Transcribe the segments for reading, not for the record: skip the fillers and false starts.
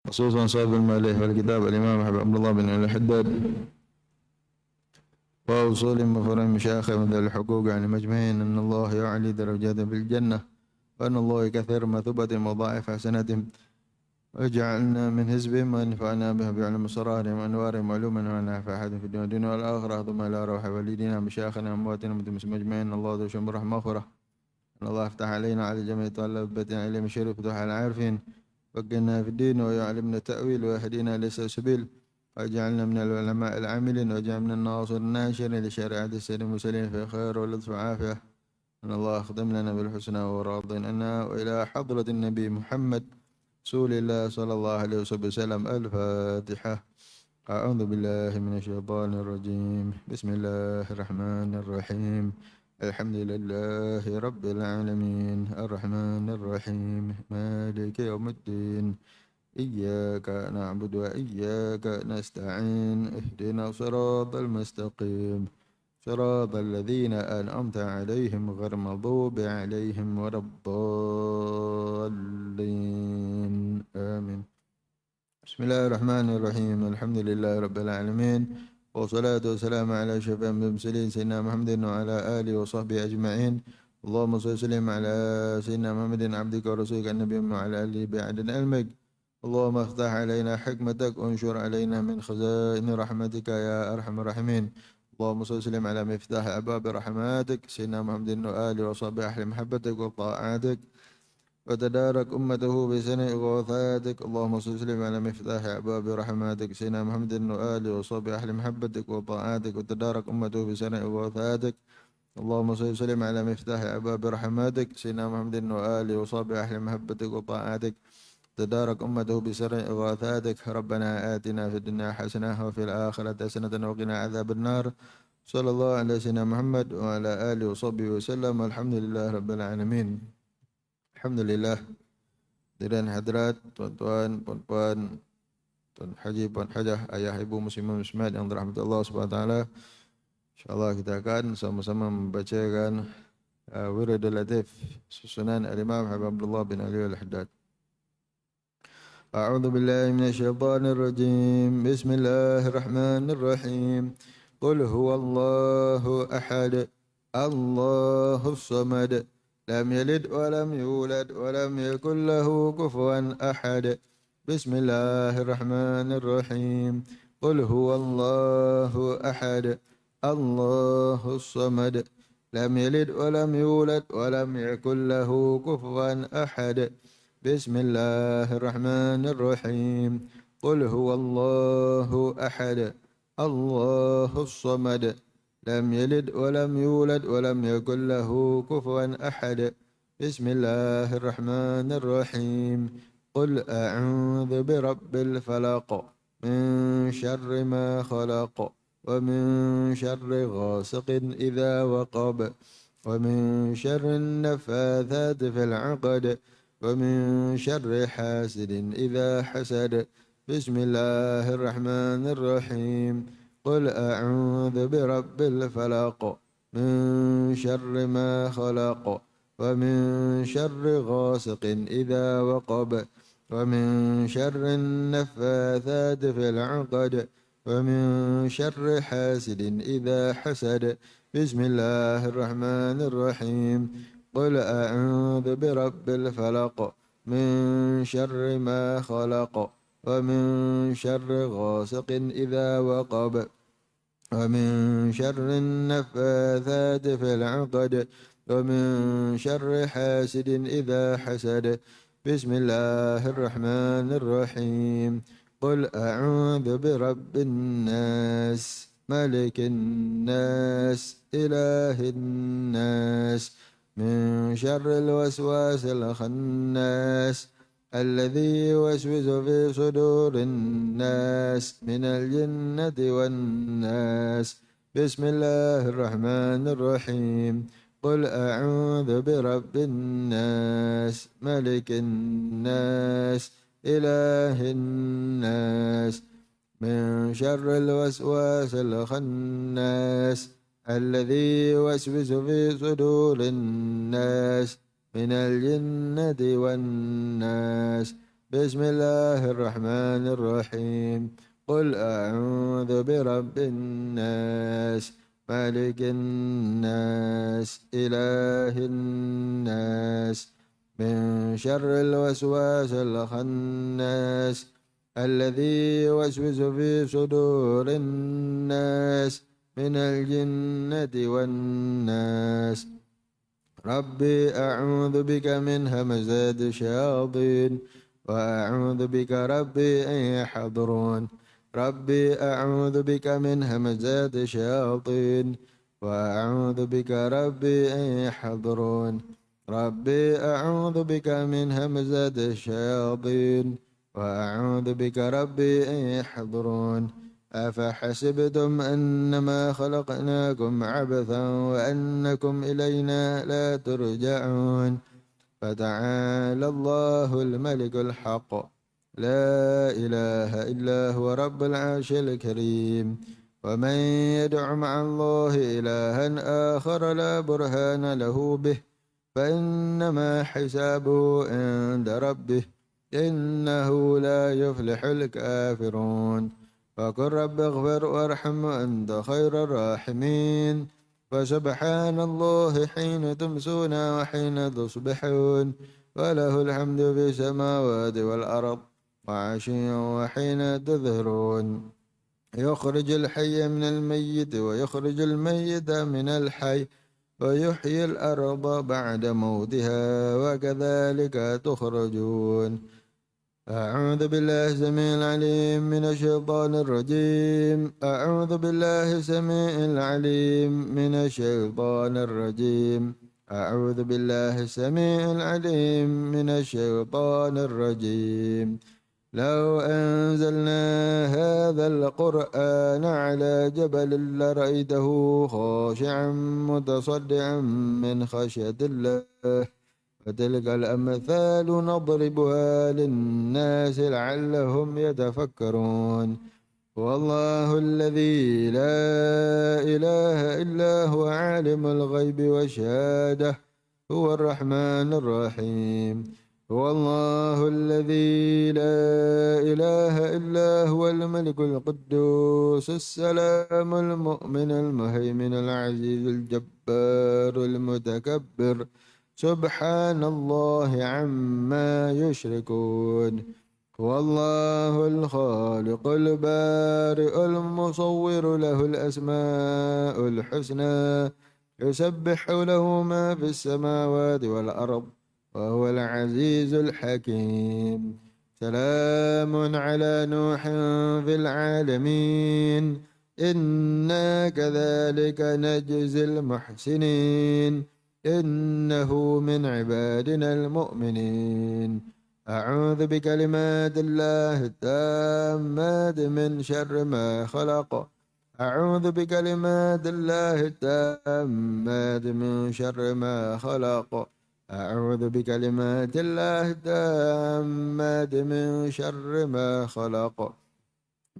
خصوصا صاحب المؤلف والكتاب الإمام أحمد بن الله بن الحداد وأصول مفهوم مشايخ من ذوي الحقوق عن المجمعين أن الله يعلي درجات في الجنة وأن الله كثير مثوبة وضاعف حسناتهم وجعلنا من حزبهم وانفعنا بها بعلم اسرارهم وانوارهم وعلوما ونافع احد في الدنيا والاخره ثم الى روح والدينا مشايخنا امواتنا متمسك مجمعين الله ذو شم رحمه مغفره ان الله افتح علينا على جميع طلبتنا علم الشريف فتوح العارفين وقنا في الدين ويعلمنا التاويل ويهدينا ليس السبيل واجعلنا من العلماء العاملين واجعلنا الناصر الناشر لشريعه السيد المرسلين في خير ولطف وعافيه ان الله اخدم لنا بالحسنى وراض عنا والى حضره النبي محمد رسول الله صلى الله عليه وسلم. الفاتحة. أعوذ بالله من الشيطان الرجيم. بسم الله الرحمن الرحيم. الحمد لله رب العالمين الرحمن الرحيم مالك يوم الدين إياك نعبد وإياك نستعين اهدنا الصراط المستقيم صراط الذين أنعمت عليهم غير المغضوب عليهم ولا الضالين آمين. بسم الله الرحمن الرحيم. الحمد لله رب العالمين والصلاة والسلام على شفيع المرسلين سيدنا محمد وعلى آله وصحبه أجمعين. اللهم صل وسلم على سيدنا محمد عبدك ورسولك النبي وعلى آله بعدد علمك. اللهم افتح علينا حكمتك وانشر علينا من خزائن رحمتك يا أرحم الراحمين. اللهم صل وسلم على مفتاح أبواب رحماتك سيدنا محمد وآله وصحبه أهل محبتك وطاعاتك وتدارك أمته بسنة غوثاتك. اللهم صل وسلم على مفتاح أبواب رحماتك سيدنا محمد وآله وصحبه أهل محبتك وطاعاتك وتدارك أمته بسنة غوثاتك. اللهم صل وسلم على مفتاح أبواب رحماتك سيدنا محمد وآله وصحبه أهل محبتك وطاعاتك تدارك أمته بسر إغاثاتك. ربنا آتنا في الدنيا حسنة وفي الآخرة حسنة وقنا عذاب النار. صلى الله على سيدنا محمد وعلى آله وصحبه وسلم. الحمد لله رب العالمين. Alhamdulillah. Hadirin hadirat, tuan-tuan, puan-puan, tuan haji, puan hajah, ayah, ibu muslimin muslimat yang dirahmati Allah Subhanahu wa taala. Insyaallah kita akan sama-sama membacakan Wiridul Latif susunan Al-Imam Habib Abdullah bin Ali Al-Haddad. أعوذ بالله من الشيطان الرجيم. بسم الله الرحمن الرحيم. قل هو الله أحد الله الصمد لم يلد ولم يولد ولم يكن له كفوا أحد. بسم الله الرحمن الرحيم. قل هو الله أحد الله الصمد لم يلد ولم يولد ولم يكن له كفوا أحد. بسم الله الرحمن الرحيم. قل هو الله أحد الله الصمد لم يلد ولم يولد ولم يكن له كفوا أحد. بسم الله الرحمن الرحيم. قل أعوذ برب الفلق من شر ما خلق ومن شر غاسق إذا وقب ومن شر النفاثات في العقد ومن شر حاسد إذا حسد. بسم الله الرحمن الرحيم. قل أعوذ برب الفلق من شر ما خلق ومن شر غاسق إذا وقب ومن شر النفاثات في العقد ومن شر حاسد إذا حسد. بسم الله الرحمن الرحيم. قل أعوذ برب الفلق من شر ما خلق ومن شر غاسق إذا وقب ومن شر النفاثات في العقد ومن شر حاسد إذا حسد. بسم الله الرحمن الرحيم. قل أعوذ برب الناس ملك الناس إله الناس من شر الوسواس الخناس الذي يوسوس في صدور الناس من الجنة والناس. بسم الله الرحمن الرحيم. قل أعوذ برب الناس ملك الناس إله الناس من شر الوسواس الخناس الذي يوسوس في صدور الناس من الجنة والناس. بسم الله الرحمن الرحيم. قل أعوذ برب الناس، ملك الناس، إله الناس، من شر الوسواس الخناس، الذي يوسوس في صدور الناس من الجنة والناس. ربي أعوذ بك من همزات الشياطين، وأعوذ بك ربي أن يحضرون. ربي أعوذ بك من همزات الشياطين، وأعوذ بك ربي أن يحضرون. ربي أعوذ بك من همزات الشياطين، وأعوذ بك ربي أن يحضرون. أفحسبتم أنما خلقناكم عبثا وأنكم إلينا لا ترجعون. فتعالى الله الملك الحق، لا إله إلا هو رب العرش الكريم. ومن يدع مع الله إلها آخر لا برهان له به، فإنما حسابه عند ربه، إنه لا يفلح الكافرون. وقل رب اغفر وارحم وأنت خير الراحمين. فسبحان الله حين تمسون وحين تصبحون، وله الحمد في السماوات والأرض وعشيا وحين تظهرون. يخرج الحي من الميت ويخرج الميت من الحي، ويحيي الأرض بعد موتها، وكذلك تخرجون. أعوذ بالله السميع العليم من الشيطان الرجيم. أعوذ بالله السميع العليم من الشيطان الرجيم. أعوذ بالله السميع العليم من الشيطان الرجيم. لو أنزلنا هذا القرآن على جبل لرأيته خاشعا متصدعا من خشية الله. فتلك الأمثال نضربها للناس لعلهم يتفكرون. والله الذي لا إله إلا هو عالم الغيب والشهادة، هو الرحمن الرحيم. هو الله الذي لا إله إلا هو الملك القدوس السلام المؤمن المهيمن العزيز الجبار المتكبر. سبحان الله عما يشركون. والله الخالق البارئ المصور، له الأسماء الحسنى، يسبح له ما في السماوات والأرض، وهو العزيز الحكيم. سلام على نوح في العالمين، إنا كذلك نجزي المحسنين، إنه من عبادنا المؤمنين. أعوذ بكلمات الله التامات من شر ما خلق. أعوذ بكلمات الله التامات من شر ما خلق. أعوذ بكلمات الله التامات من شر ما خلق.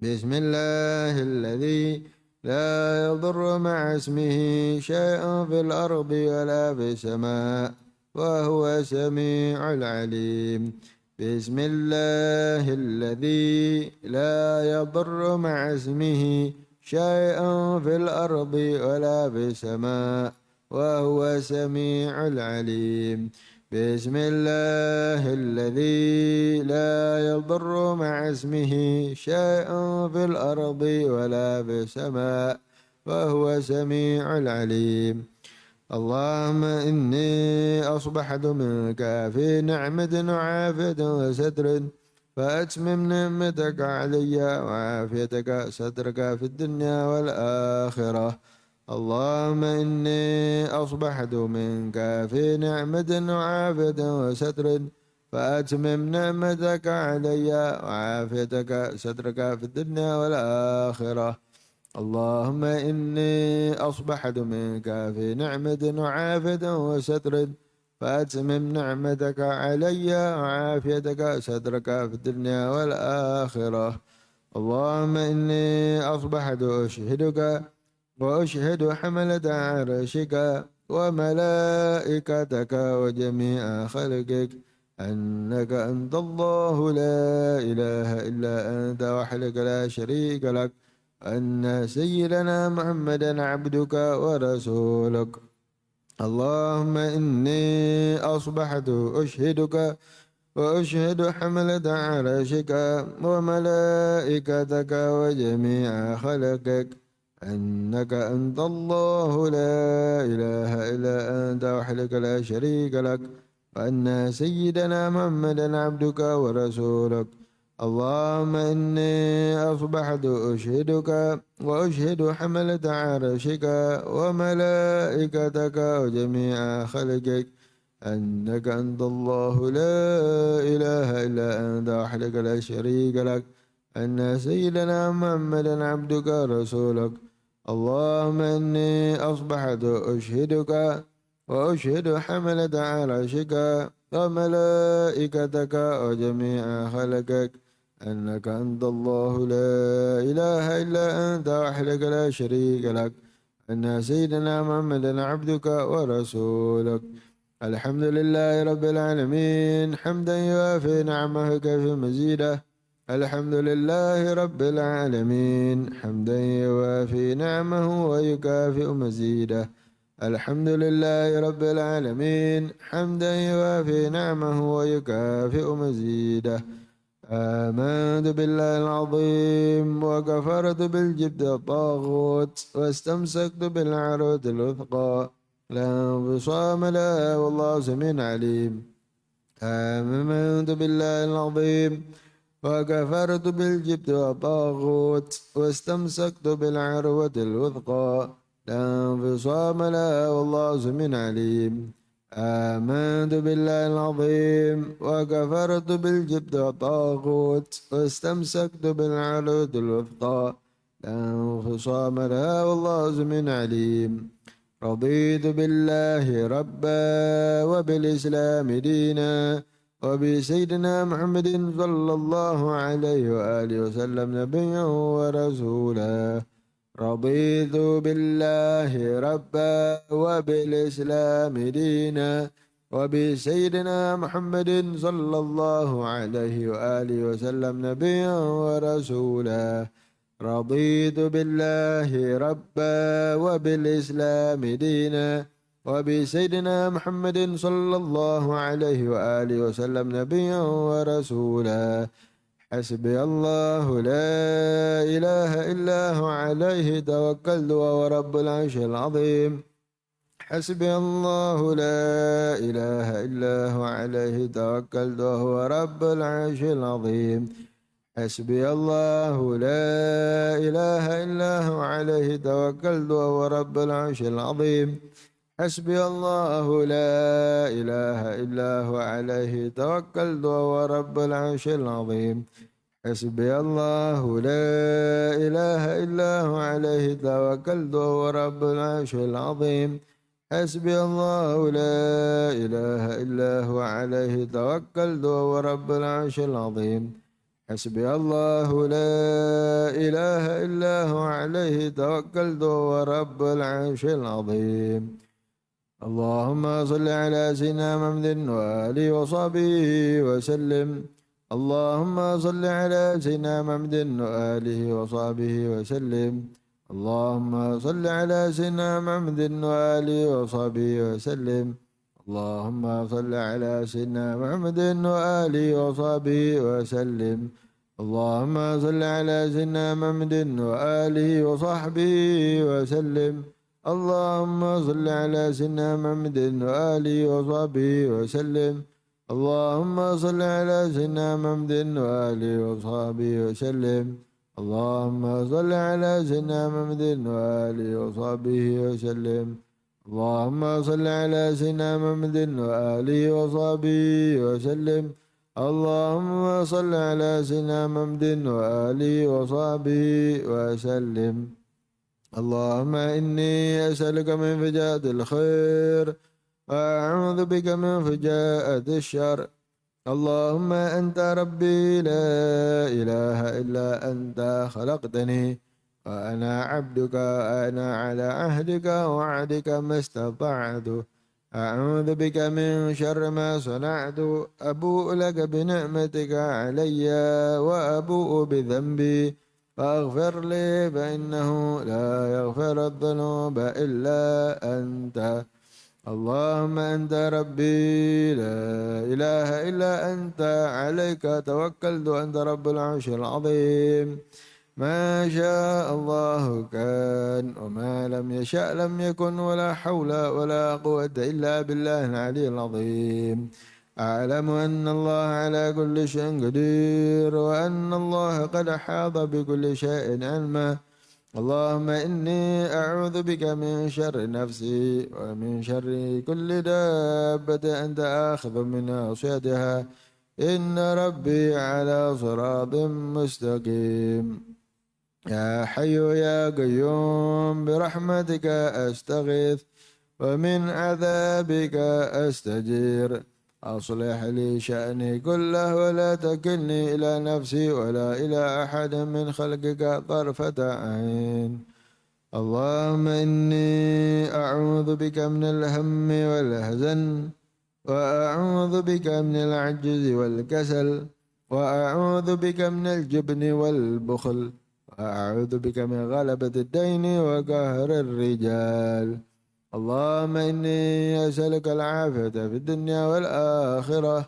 بسم الله الذي لا يضر مع اسمه شيء في الأرض ولا في السماء، وهو السميع العليم. بسم الله الذي لا يضر مع اسمه شيء في الأرض ولا في السماء، وهو السميع العليم. بسم الله الذي لا يضر مع اسمه شيء في الأرض ولا في السماء، وهو السميع العليم. اللهم إني أصبحت منك في نعمة وعافية وستر، فأتمم نعمتك علي وعافيتك سترك في الدنيا والآخرة. اللهم إني أصبحت منك في نعمة وعافية وستر، فأتمم نعمتك علي وعافيتك سترك في الدنيا والآخرة. اللهم إني أصبحت منك في نعمة وعافية وستر، فأتمم نعمتك علي وعافيتك سترك في الدنيا والآخرة. اللهم إني أصبحت أشهدك وأشهد حملة عرشك وملائكتك وجميع خلقك أنك أنت الله لا إله إلا أنت وحدك لا شريك لك، أن سيدنا محمدا عبدك ورسولك. اللهم إني أصبحت أشهدك وأشهد حملة عرشك وملائكتك وجميع خلقك أنك أنت الله لا إله إلا أنت وحدك لا شريك لك، وأن سيدنا محمدا عبدك ورسولك. اللهم إني أصبحت أشهدك وأشهد حملة عرشك وملائكتك وجميع خلقك أنك أنت الله لا إله إلا أنت وحدك لا شريك لك، أن سيدنا محمدا عبدك ورسولك. اللهم إني أصبحت أشهدك وأشهد حملة عرشك وملائكتك وجميع خلقك أنك أنت الله لا إله إلا أنت وحدك لا شريك لك، أن سيدنا محمدا عبدك ورسولك. الحمد لله رب العالمين حمدا يوافي نعمه كيف مزيده. الحمد لله رب العالمين حمدا يوافي نعمه ويكافئ مزيده. الحمد لله رب العالمين حمدا يوافي نعمه ويكافئ مزيده. آمنت بالله العظيم وكفرت بالجبت الطاغوت واستمسكت بالعروة الوثقى لا انفصام لها والله سميع عليم. آمنت بالله العظيم وكفرت بالجبت والطاغوت واستمسكت بالعروة الوثقى لا انفصام لها والله سميع عليم. آمنت بالله العظيم وكفرت بالجبت والطاغوت واستمسكت بالعروة الوثقى لا انفصام لها والله سميع عليم. رضيت بالله ربا وبالإسلام دينا وبسيدنا محمد صلى الله عليه وآله وسلم نبيا ورسولا. رضيت بالله ربا وبالإسلام دينا وبسيدنا محمد صلى الله عليه وآله وسلم نبيا ورسولا. رضيت بالله ربا وبالإسلام دينا وبسيدنا محمد صلى الله عليه وآله وسلم نبيا ورسولا. حسبي الله لا إله إلا هو عليه توكلت وهو رب العرش العظيم. حسبي الله لا إله إلا هو عليه توكلت وهو رب العرش العظيم. حسبي الله لا إله إلا هو عليه توكلت وهو رب العرش العظيم. حسبي الله لا إله إلا هو عليه توكلت وهو رب العرش العظيم. حسبي الله لا إله إلا هو عليه توكلت وهو رب العرش العظيم. حسبي الله لا إله إلا هو عليه توكلت وهو رب العرش العظيم. حسبي الله لا إله إلا هو عليه توكلت وهو رب العرش العظيم. اللهم صل على سيدنا محمد وآله وصحبه وسلم. اللهم صل على سيدنا محمد وآله وصحبه وسلم. اللهم صل على سيدنا محمد وآله وصحبه وسلم. اللهم صل على سيدنا محمد وآله وصحبه وسلم. اللهم صل على سيدنا محمد وآله وصحبه وسلم. اللهم صل على سيدنا محمد وآله وصحبه وسلم. اللهم صل على سيدنا محمد وآله وصحبه وسلم. اللهم صل على سيدنا محمد وآله وصحبه وسلم. اللهم صل على سيدنا محمد وآله وصحبه وسلم. اللهم صل على سيدنا محمد وآله وصحبه وسلم. اللهم إني أسألك من فجاءة الخير وأعوذ بك من فجاءة الشر. اللهم أنت ربي لا إله إلا أنت خلقتني وأنا عبدك وأنا على عهدك ووعدك ما استطعت. أعوذ بك من شر ما صنعت أبوء لك بنعمتك علي وأبوء بذنبي فاغفر لي فإنه لا يغفر الذنوب إلا أنت اللهم أنت ربي لا إله إلا أنت عليك توكلت أنت رب العرش العظيم ما شاء الله كان وما لم يشأ لم يكن ولا حول ولا قوة إلا بالله العلي العظيم أعلم أن الله على كل شيء قدير وأن الله قد أحاط بكل شيء علما اللهم إني أعوذ بك من شر نفسي ومن شر كل دابة أنت آخذ من ناصيتها إن ربي على صراط مستقيم يا حي يا قيوم برحمتك أستغيث ومن عذابك أستجير أصلح لي شأني كله ولا تكلني إلى نفسي ولا إلى أحد من خلقك طرفة عين اللهم إني أعوذ بك من الهم والحزن وأعوذ بك من العجز والكسل وأعوذ بك من الجبن والبخل وأعوذ بك من غلبة الدين وقهر الرجال اللهم إني أسألك العافية في الدنيا والآخرة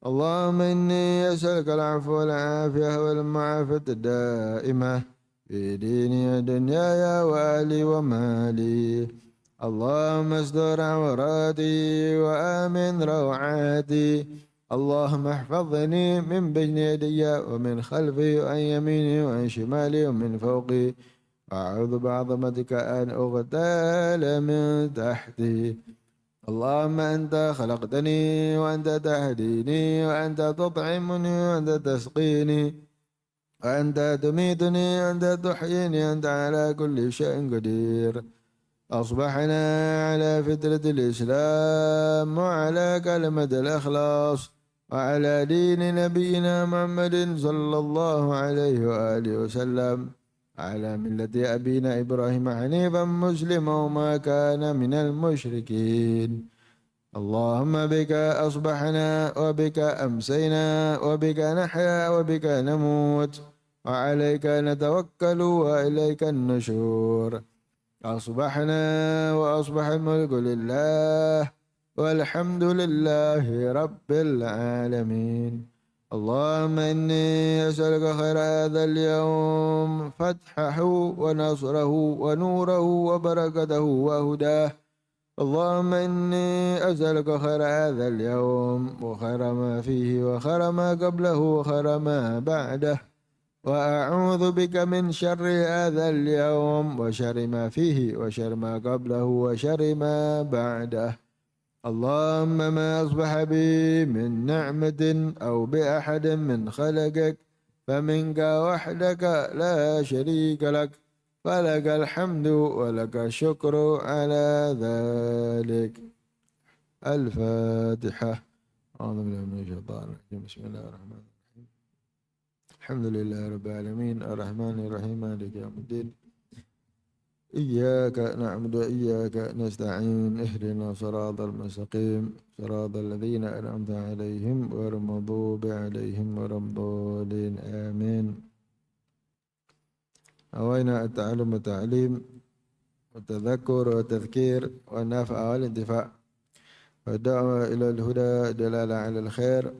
اللهم إني أسألك العفو والعافية والمعافاة الدائمة في ديني ودنياي وأهلي ومالي اللهم استر عوراتي وآمن روعاتي اللهم احفظني من بين يدي ومن خلفي وعن يميني وعن شمالي ومن فوقي أعوذ بعظمتك أن أغتال من تحتي اللهم أنت خلقتني وأنت تهديني وأنت تطعمني وأنت تسقيني وأنت تميتني وأنت تحييني وأنت على كل شيء قدير أصبحنا على فطرة الإسلام وعلى كلمة الإخلاص وعلى دين نبينا محمد صلى الله عليه وآله وسلم على ملة أبينا إبراهيم حنيفا مسلما وما كان من المشركين اللهم بك أصبحنا وبك أمسينا وبك نحيا وبك نموت وعليك نتوكل وإليك النشور أصبحنا وأصبح الملك لله والحمد لله رب العالمين اللهم إني أسألك خير هذا اليوم فتحه ونصره ونوره وبركته وهداه اللهم إني أسألك خير هذا اليوم وخير ما فيه وخير ما قبله وخير ما بعده وأعوذ بك من شر هذا اليوم وشر ما فيه وشر ما قبله وشر ما بعده اللهم ما أصبح بي من نعمة أو بأحد من خلقك فمنك وحدك لا شريك لك فلك الحمد ولك الشكر على ذلك الفاتحة أعوذ بالله من الشيطان الرجيم بسم الله الرحمن الرحيم الحمد لله رب العالمين الرحمن الرحيم مالك يوم الدين إياك نعبد وإياك نستعين اهدنا صراط المستقيم صراط الذين أنعمت عليهم غير المغضوب عليهم ولا الضالين آمين أوينا التعلم والتعليم والتذكر والتذكير والنفع والانتفاع والدعوة إلى الهدى دلالة على الخير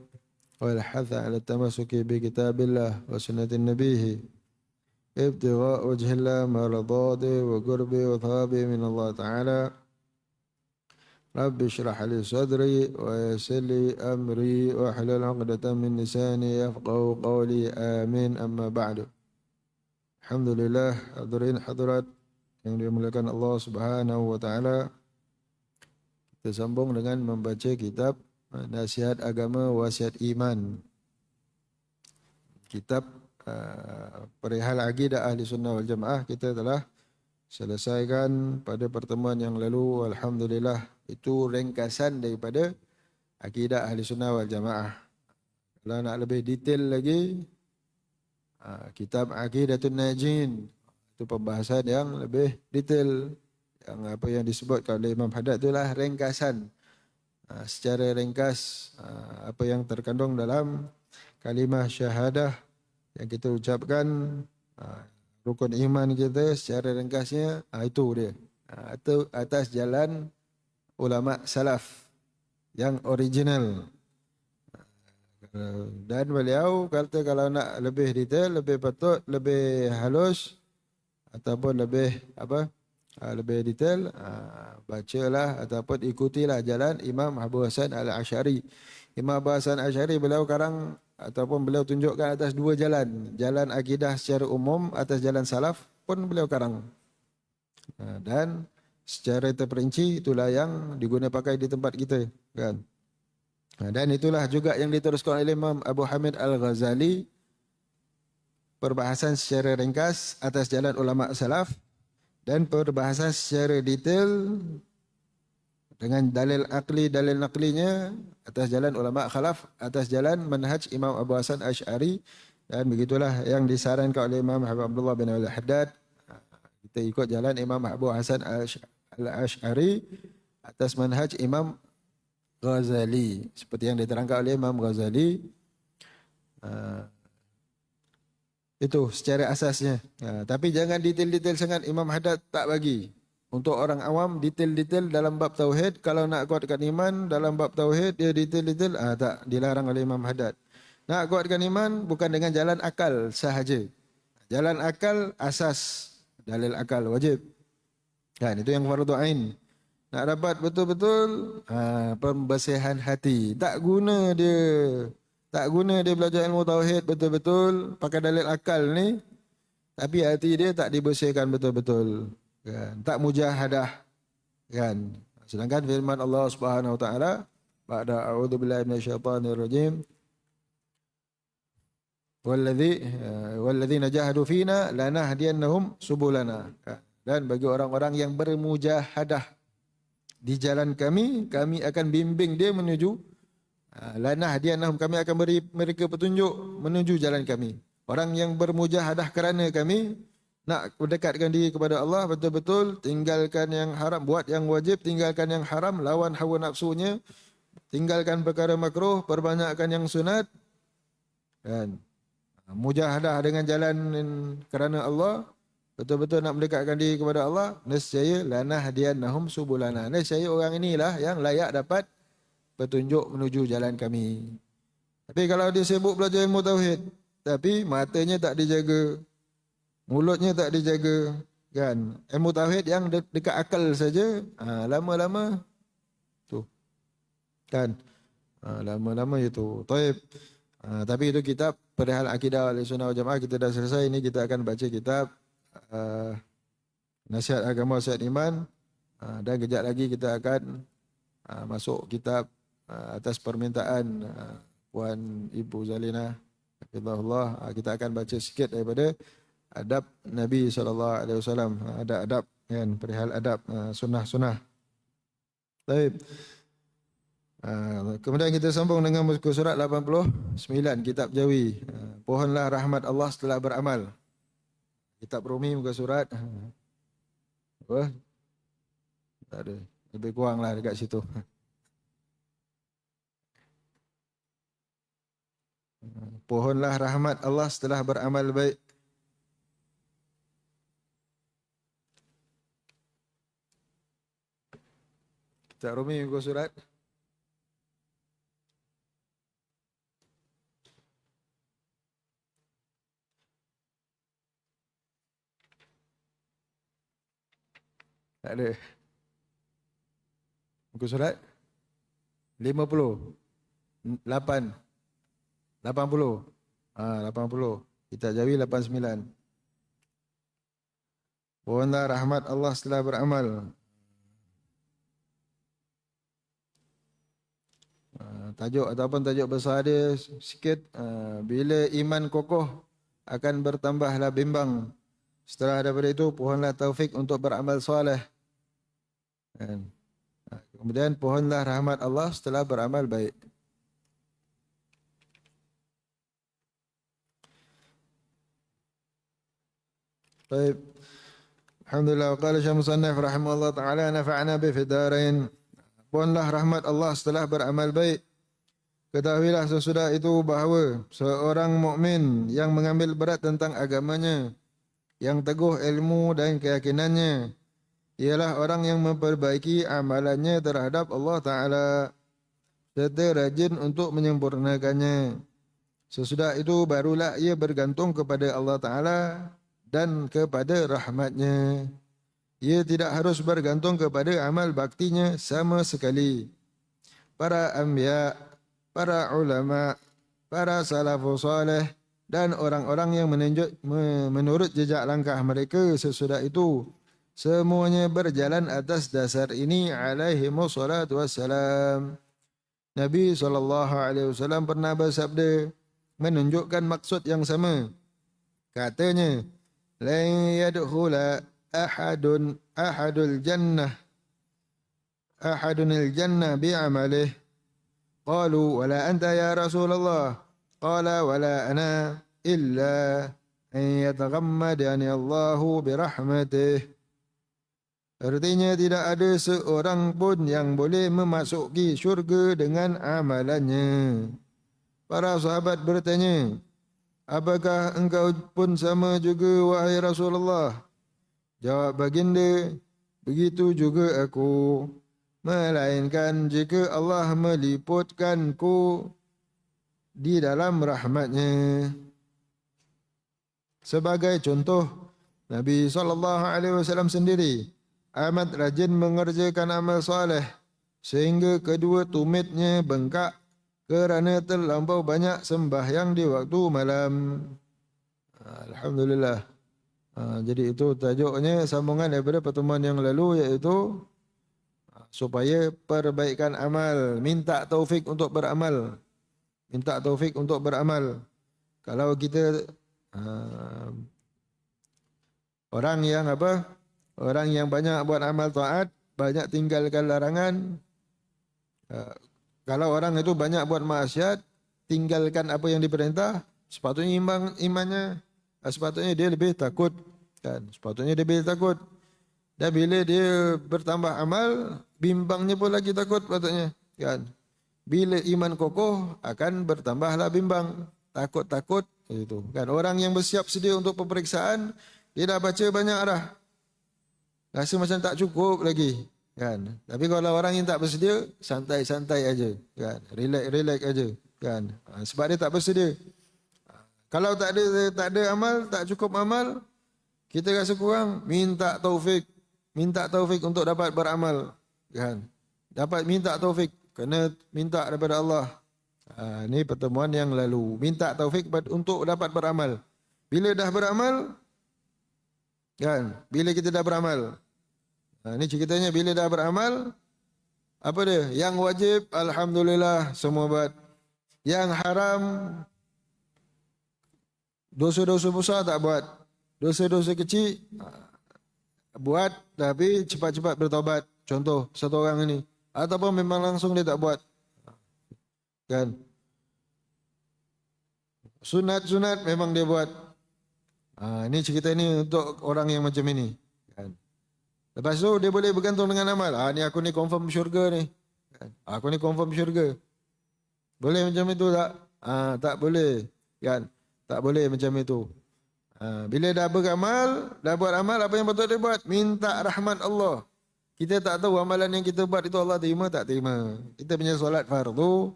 والحث على التمسك بكتاب الله وسنة نبيه ابتغاء وجه الله مرضاته وقربه وثوابه من الله تعالى رب اشرح لي صدري ويسر لي أمري واحلل عقدة من لساني يفقهوا قولي آمين أما بعد Alhamdulillah hadirin hadirat yang dimuliakan Allah Subhanahu wa taala. Kita sambung dengan membaca kitab Nasihat Agama Wasiat Iman. Kitab perihal akidah Ahli Sunnah wal Jamaah kita telah selesaikan pada pertemuan yang lalu. Alhamdulillah itu ringkasan daripada akidah Ahli Sunnah wal Jamaah. Kalau nak lebih detail lagi kitab Aqidatun Najin itu pembahasan yang lebih detail yang apa yang disebutkan oleh Imam Haddad itulah ringkasan secara ringkas apa yang terkandung dalam kalimah syahadah yang kita ucapkan, rukun iman kita secara ringkasnya, itu dia. Itu atas jalan ulama salaf yang original. Dan beliau kata kalau nak lebih detail, lebih patut, lebih halus ataupun lebih lebih detail, bacalah ataupun ikutilah jalan Imam Abu Hasan Al-Asy'ari. Imam Abu Hasan Al-Asy'ari beliau karang ataupun beliau tunjukkan atas dua jalan. Jalan akidah secara umum atas jalan salaf pun beliau karang. Dan secara terperinci itulah yang diguna pakai di tempat kita, kan. Dan itulah juga yang diteruskan oleh Imam Abu Hamid Al-Ghazali, perbahasan secara ringkas atas jalan ulama salaf dan perbahasan secara detail dengan dalil akli, dalil naklinya atas jalan ulama khalaf, atas jalan manhaj Imam Abu Hasan Asy'ari. Dan begitulah yang disarankan oleh Imam Abdullah bin Al-Haddad. Kita ikut jalan Imam Abu Hasan Al-Asy'ari atas manhaj Imam Ghazali, seperti yang diterangkan oleh Imam Ghazali. Itu secara asasnya. Tapi jangan detail-detail sangat. Imam Haddad tak bagi. Untuk orang awam, detail-detail dalam bab tauhid, kalau nak kuatkan iman dalam bab tauhid, dia detail-detail, tak, dilarang oleh Imam Haddad. Nak kuatkan iman bukan dengan jalan akal sahaja. Jalan akal asas, dalil akal wajib. Kan, itu yang fardu ain. Nak dapat betul-betul pembersihan hati. Tak guna dia belajar ilmu tauhid betul-betul pakai dalil akal ni, tapi hati dia tak dibersihkan betul-betul. Kan? Tak mujahadah. Kan? Sedangkan firman Allah Subhanahu wa taala, ba'da a'udzubillahi minasyaitonir rajim, walladzina jahadu fina lanahdiyannahum subulana. Dan bagi orang-orang yang bermujahadah di jalan kami, kami akan bimbing dia menuju lanahdiyannahum, kami akan beri mereka petunjuk menuju jalan kami. Orang yang bermujahadah kerana kami nak mendekatkan diri kepada Allah betul-betul, tinggalkan yang haram, buat yang wajib, tinggalkan yang haram, lawan hawa nafsunya, tinggalkan perkara makruh, perbanyakkan yang sunat, dan mujahadah dengan jalan kerana Allah, betul-betul nak mendekatkan diri kepada Allah, nescaya lanahdiyannahum subulana. Nescaya orang inilah yang layak dapat petunjuk menuju jalan kami. Tapi kalau dia sibuk belajar ilmu tauhid, tapi matanya tak dijaga, mulutnya tak dijaga, kan? Ilmu tauhid yang dekat akal saja, lama-lama tu, kan? Lama-lama itu. Taib. Tapi itu kitab perihal akidah Ahlussunnah wal Jamaah kita dah selesai. Ini kita akan baca kitab nasihat agama, nasihat iman, dan kejap lagi kita akan masuk kitab atas permintaan Puan Ibu Zalina hafizahullah. Kita akan baca sikit daripada adab Nabi SAW. Ada adab, kan, perihal adab, sunnah-sunnah. Baik. Kemudian kita sambung dengan muka surat 89 kitab Jawi. Pohonlah rahmat Allah setelah beramal. Kitab Rumi muka surat apa? Tak ada. Lebih kurang lah dekat situ. Pohonlah rahmat Allah setelah beramal baik. Kitab Rumi muka surat tak ada. Muka surat 50 8 80. 80. Kitab Jawi 89. Pohonlah rahmat Allah setelah beramal. Tajuk ataupun tajuk besar dia sikit, bila iman kokoh akan bertambahlah bimbang. Setelah daripada itu, pohonlah taufik untuk beramal soleh. Kemudian pohonlah rahmat Allah setelah beramal baik. Baik. Alhamdulillah. Qala Syekh Musannaf rahimahullah ta'ala nafa'na bi fi darain. Mohonlah rahmat Allah setelah beramal baik. Ketahuilah sesudah itu bahawa seorang mukmin yang mengambil berat tentang agamanya, yang teguh ilmu dan keyakinannya, ialah orang yang memperbaiki amalannya terhadap Allah Ta'ala serta rajin untuk menyempurnakannya. Sesudah itu barulah ia bergantung kepada Allah Ta'ala dan kepada rahmatnya. Ia tidak harus bergantung kepada amal baktinya sama sekali. Para anbiya, para ulama, para salafus salih dan orang-orang yang menurut jejak langkah mereka sesudah itu, semuanya berjalan atas dasar ini alaihimus salatu wassalam. Nabi SAW pernah bersabda menunjukkan maksud yang sama. Katanya, "La yadkhula ahadunil jannah bi'amalih." Qalu, "Wala anta ya Rasulullah." Qala, "Wala ana illa an yataghammadani Allahu birahmatih." Artinya tidak ada seorang pun yang boleh memasuki syurga dengan amalannya. Para sahabat bertanya, "Apakah engkau pun sama juga wahai Rasulullah?" Jawab baginda, "Begitu juga aku. Melainkan jika Allah meliputkanku di dalam rahmatnya." Sebagai contoh, Nabi SAW sendiri amat rajin mengerjakan amal soleh sehingga kedua tumitnya bengkak kerana terlampau banyak sembahyang di waktu malam. Alhamdulillah. Jadi itu tajuknya sambungan daripada pertemuan yang lalu, iaitu supaya perbaikan amal, minta taufik untuk beramal. Minta taufik untuk beramal. Kalau kita orang yang orang yang banyak buat amal taat, banyak tinggalkan larangan. Kalau orang itu banyak buat maksiat, tinggalkan apa yang diperintah, sepatutnya imannya, sepatutnya dia lebih takut, kan? Sepatutnya dia lebih takut. Dan bila dia bertambah amal, bimbangnya pun lagi takut patutnya, kan? Bila iman kokoh, akan bertambahlah bimbang, takut-takut itu, kan? Orang yang bersiap sedia untuk peperiksaan, dia dah baca banyak dah, rasa macam tak cukup lagi, kan? Tapi kalau orang yang tak bersedia, santai-santai aja, kan? Relax aja, kan? Sebab dia tak bersedia. Kalau tak ada amal, tak cukup amal, kita rasa kurang, minta taufik untuk dapat beramal, kan? Dapat minta taufik, kena minta daripada Allah. Ini pertemuan yang lalu, minta taufik untuk dapat beramal. Bila dah beramal, kan? Bila kita dah beramal, ini ceritanya bila dah beramal, apa dia? Yang wajib, alhamdulillah semua buat. Yang haram, dosa-dosa besar tak buat. Dosa-dosa kecil buat, tapi cepat-cepat bertaubat. Contoh satu orang ini, ataupun memang langsung dia tak buat, kan? Sunat-sunat memang dia buat. Ini cerita ini untuk orang yang macam ini, kan? Lepas tu dia boleh bergantung dengan amal. Ni aku ni confirm syurga ni, kan? Aku ni confirm syurga. Boleh macam itu tak? Tak boleh, kan? Tak boleh macam itu. Bila dah beramal, dah buat amal, apa yang patut dia buat? Minta rahmat Allah. Kita tak tahu amalan yang kita buat itu Allah terima tak terima. Kita punya solat fardu,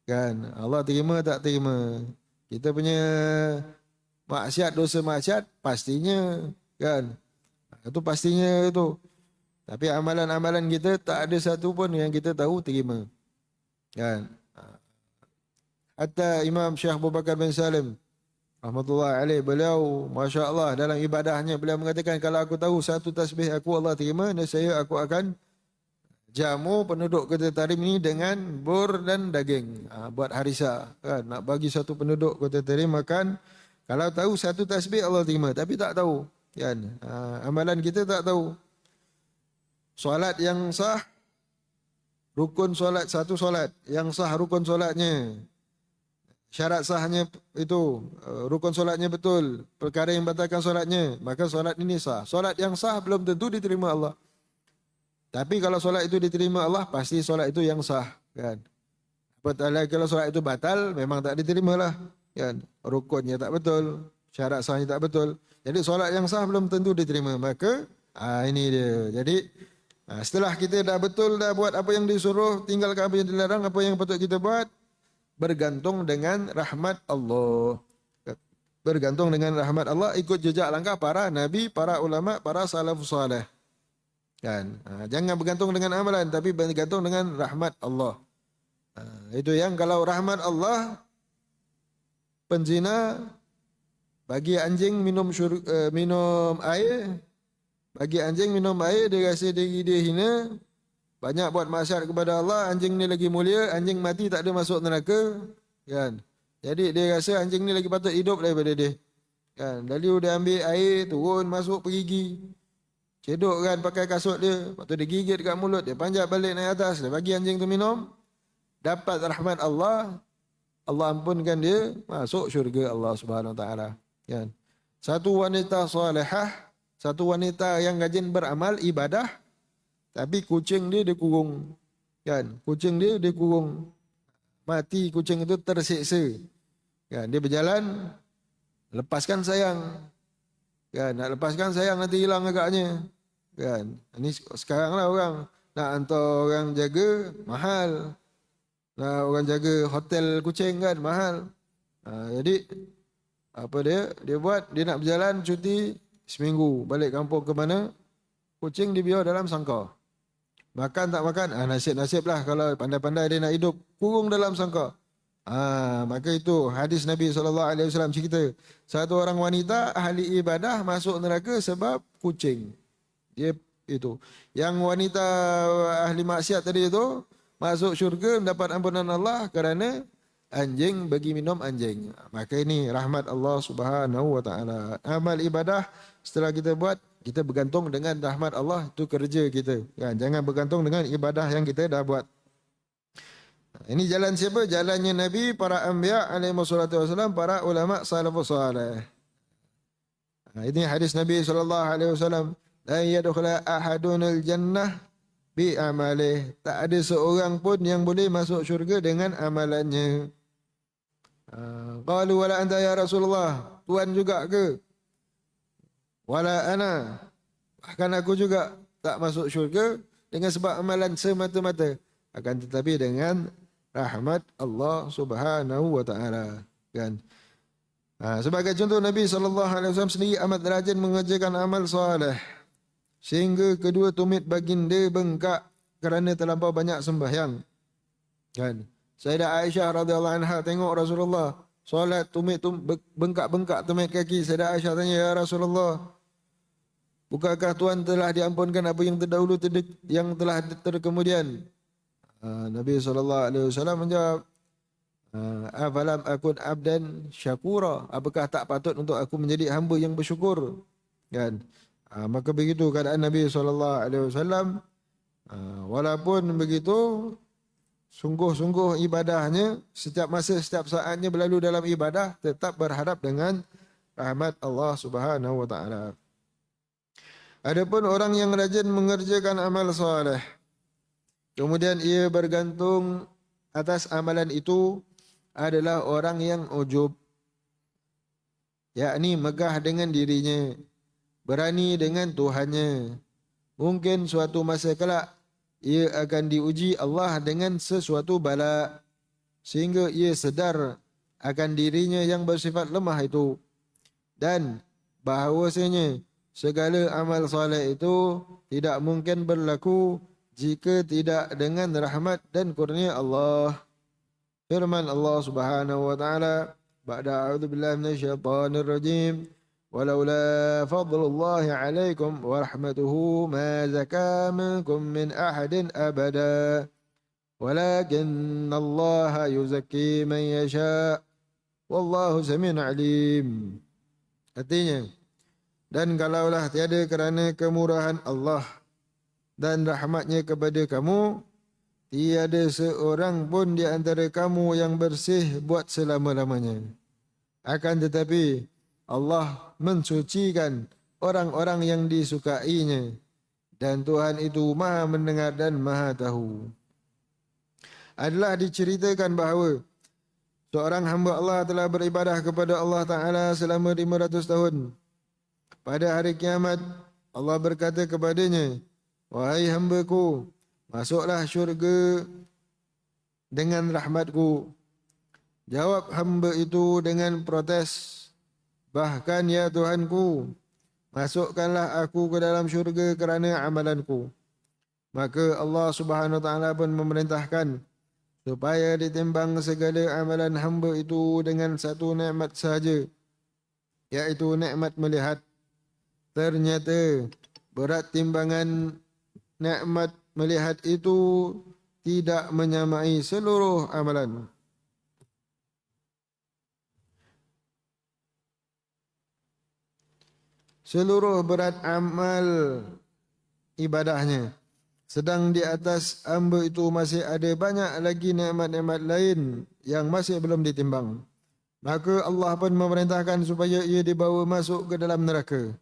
kan? Allah terima tak terima. Kita punya maksiat, dosa maksiat, pastinya, kan? Itu pastinya itu. Tapi amalan-amalan kita tak ada satu pun yang kita tahu terima, kan? Hatta Imam Syekh Abu Bakar bin Salim rahmatullah alaih, beliau Masya Allah dalam ibadahnya beliau mengatakan, kalau aku tahu satu tasbih aku Allah terima, nescaya aku akan jamu penduduk Kota Tarim ini dengan bur dan daging, buat harisa, kan? Nak bagi satu penduduk Kota Tarim makan. Kalau tahu satu tasbih Allah terima, tapi tak tahu, kan? Amalan kita tak tahu. Solat yang sah, rukun solat, satu solat yang sah rukun solatnya, syarat sahnya itu, rukun solatnya betul, perkara yang batalkan solatnya, maka solat ini sah. Solat yang sah belum tentu diterima Allah. Tapi kalau solat itu diterima Allah, pasti solat itu yang sah, kan? Kalau solat itu batal, memang tak diterima lah, kan? Rukunnya tak betul, syarat sahnya tak betul. Jadi solat yang sah belum tentu diterima. Maka ini dia. Jadi setelah kita dah betul dah buat apa yang disuruh, tinggalkan apa yang dilarang, apa yang patut kita buat, bergantung dengan rahmat Allah. Bergantung dengan rahmat Allah, ikut jejak langkah para nabi, para ulama, para salafus saleh. Kan? Jangan bergantung dengan amalan, tapi bergantung dengan rahmat Allah. Itu yang kalau rahmat Allah, penzina bagi anjing minum air, bagi anjing minum air, dia rasa diri dia hina, banyak buat maksiat kepada Allah, anjing ni lagi mulia, anjing mati tak ada masuk neraka, kan? Jadi dia rasa anjing ni lagi patut hidup daripada dia, kan? Lalu dia ambil air, turun, masuk perigi, cedok kan pakai kasut dia, lepas tu dia gigit dekat mulut, dia panjat balik naik atas, dia bagi anjing tu minum, dapat rahmat Allah, Allah ampunkan dia, masuk syurga Allah Subhanahu Wa Taala, kan? Satu wanita salihah, satu wanita yang rajin beramal ibadah, tapi kucing dia dikurung, kan? Kucing dia dikurung, mati kucing itu tersiksa, kan? Dia berjalan, lepaskan sayang, kan? Nak lepaskan sayang nanti hilang agaknya, kan? Ini sekarang lah orang nak hantar orang jaga mahal, nak orang jaga hotel kucing kan mahal. Jadi apa dia buat, dia nak berjalan cuti seminggu, balik kampung ke mana, kucing dibiar dalam sangkar. Makan tak makan, nasib-nasib lah kalau pandai-pandai dia nak hidup, kurung dalam sangkar. Maka itu hadis Nabi SAW cerita, satu orang wanita ahli ibadah masuk neraka sebab kucing. Dia itu. Yang wanita ahli maksiat tadi itu masuk syurga mendapat ampunan Allah kerana anjing bagi minum anjing. Maka ini rahmat Allah Subhanahu Wa Taala. Amal ibadah setelah kita buat, kita bergantung dengan rahmat Allah, itu kerja kita, kan? Jangan bergantung dengan ibadah yang kita dah buat. Ini jalan siapa? Jalannya Nabi, para anbiya alaihi wassalatu wassalam, para ulama salafus salih. Ini hadis Nabi SAW. La yadkhula ahadunal jannah bi amalih. Tak ada seorang pun yang boleh masuk syurga dengan amalannya. Qalu wala anta ya Rasulullah, Tuhan juga ke? Wala ana, bahkan aku juga tak masuk syurga dengan sebab amalan semata-mata, akan tetapi dengan rahmat Allah Subhanahu Wa Taala, kan? Sebagai contoh, Nabi SAW sendiri amat rajin mengerjakan amal soleh, sehingga kedua tumit baginda bengkak kerana terlampau banyak sembahyang, kan? Sayyidah Aisyah radhiyallahu anha tengok Rasulullah solat tumit bengkak-bengkak tumit kaki. Sayyidah Aisyah tanya, ya Rasulullah, bukankah Tuhan telah diampunkan apa yang terdahulu yang telah terkemudian? Nabi SAW menjawab, afalam akun abdan syakura, apakah tak patut untuk aku menjadi hamba yang bersyukur, kan? Maka begitu keadaan Nabi SAW. Walaupun begitu, sungguh-sungguh ibadahnya, setiap masa, setiap saatnya berlalu dalam ibadah, tetap berharap dengan rahmat Allah Subhanahu Wa Taala. Adapun orang yang rajin mengerjakan amal soleh, kemudian ia bergantung atas amalan itu, adalah orang yang ujub, yakni megah dengan dirinya, berani dengan Tuhannya. Mungkin suatu masa kelak ia akan diuji Allah dengan sesuatu bala, sehingga ia sedar akan dirinya yang bersifat lemah itu, dan bahawasanya segala amal soleh itu tidak mungkin berlaku jika tidak dengan rahmat dan kurnia Allah. Firman Allah Subhanahu Wa Taala, ba'da a'udzu billahi minasyaitonir rajim, walaula fadlullahi 'alaikum wa rahmatuhu ma zaka minkum min ahadin abada walakinnallaha yuzakki man yasha wallahu samiun 'alim. Artinya, dan kalaulah tiada kerana kemurahan Allah dan rahmatnya kepada kamu, tiada seorang pun di antara kamu yang bersih buat selama-lamanya. Akan tetapi Allah mensucikan orang-orang yang disukainya dan Tuhan itu maha mendengar dan maha tahu. Adalah diceritakan bahawa seorang hamba Allah telah beribadah kepada Allah Ta'ala selama 500 tahun. Pada hari kiamat, Allah berkata kepadanya, "Wahai hamba-Ku, masuklah syurga dengan rahmat-Ku." Jawab hamba itu dengan protes, "Bahkan ya Tuhanku, masukkanlah aku ke dalam syurga kerana amalanku." Maka Allah Subhanahu Wa Taala pun memerintahkan supaya ditimbang segala amalan hamba itu dengan satu nikmat sahaja, iaitu nikmat melihat. Ternyata berat timbangan nikmat melihat itu tidak menyamai seluruh amalan. Seluruh berat amal ibadahnya. Sedang di atas hamba itu masih ada banyak lagi nikmat-nikmat lain yang masih belum ditimbang. Maka Allah pun memerintahkan supaya ia dibawa masuk ke dalam neraka.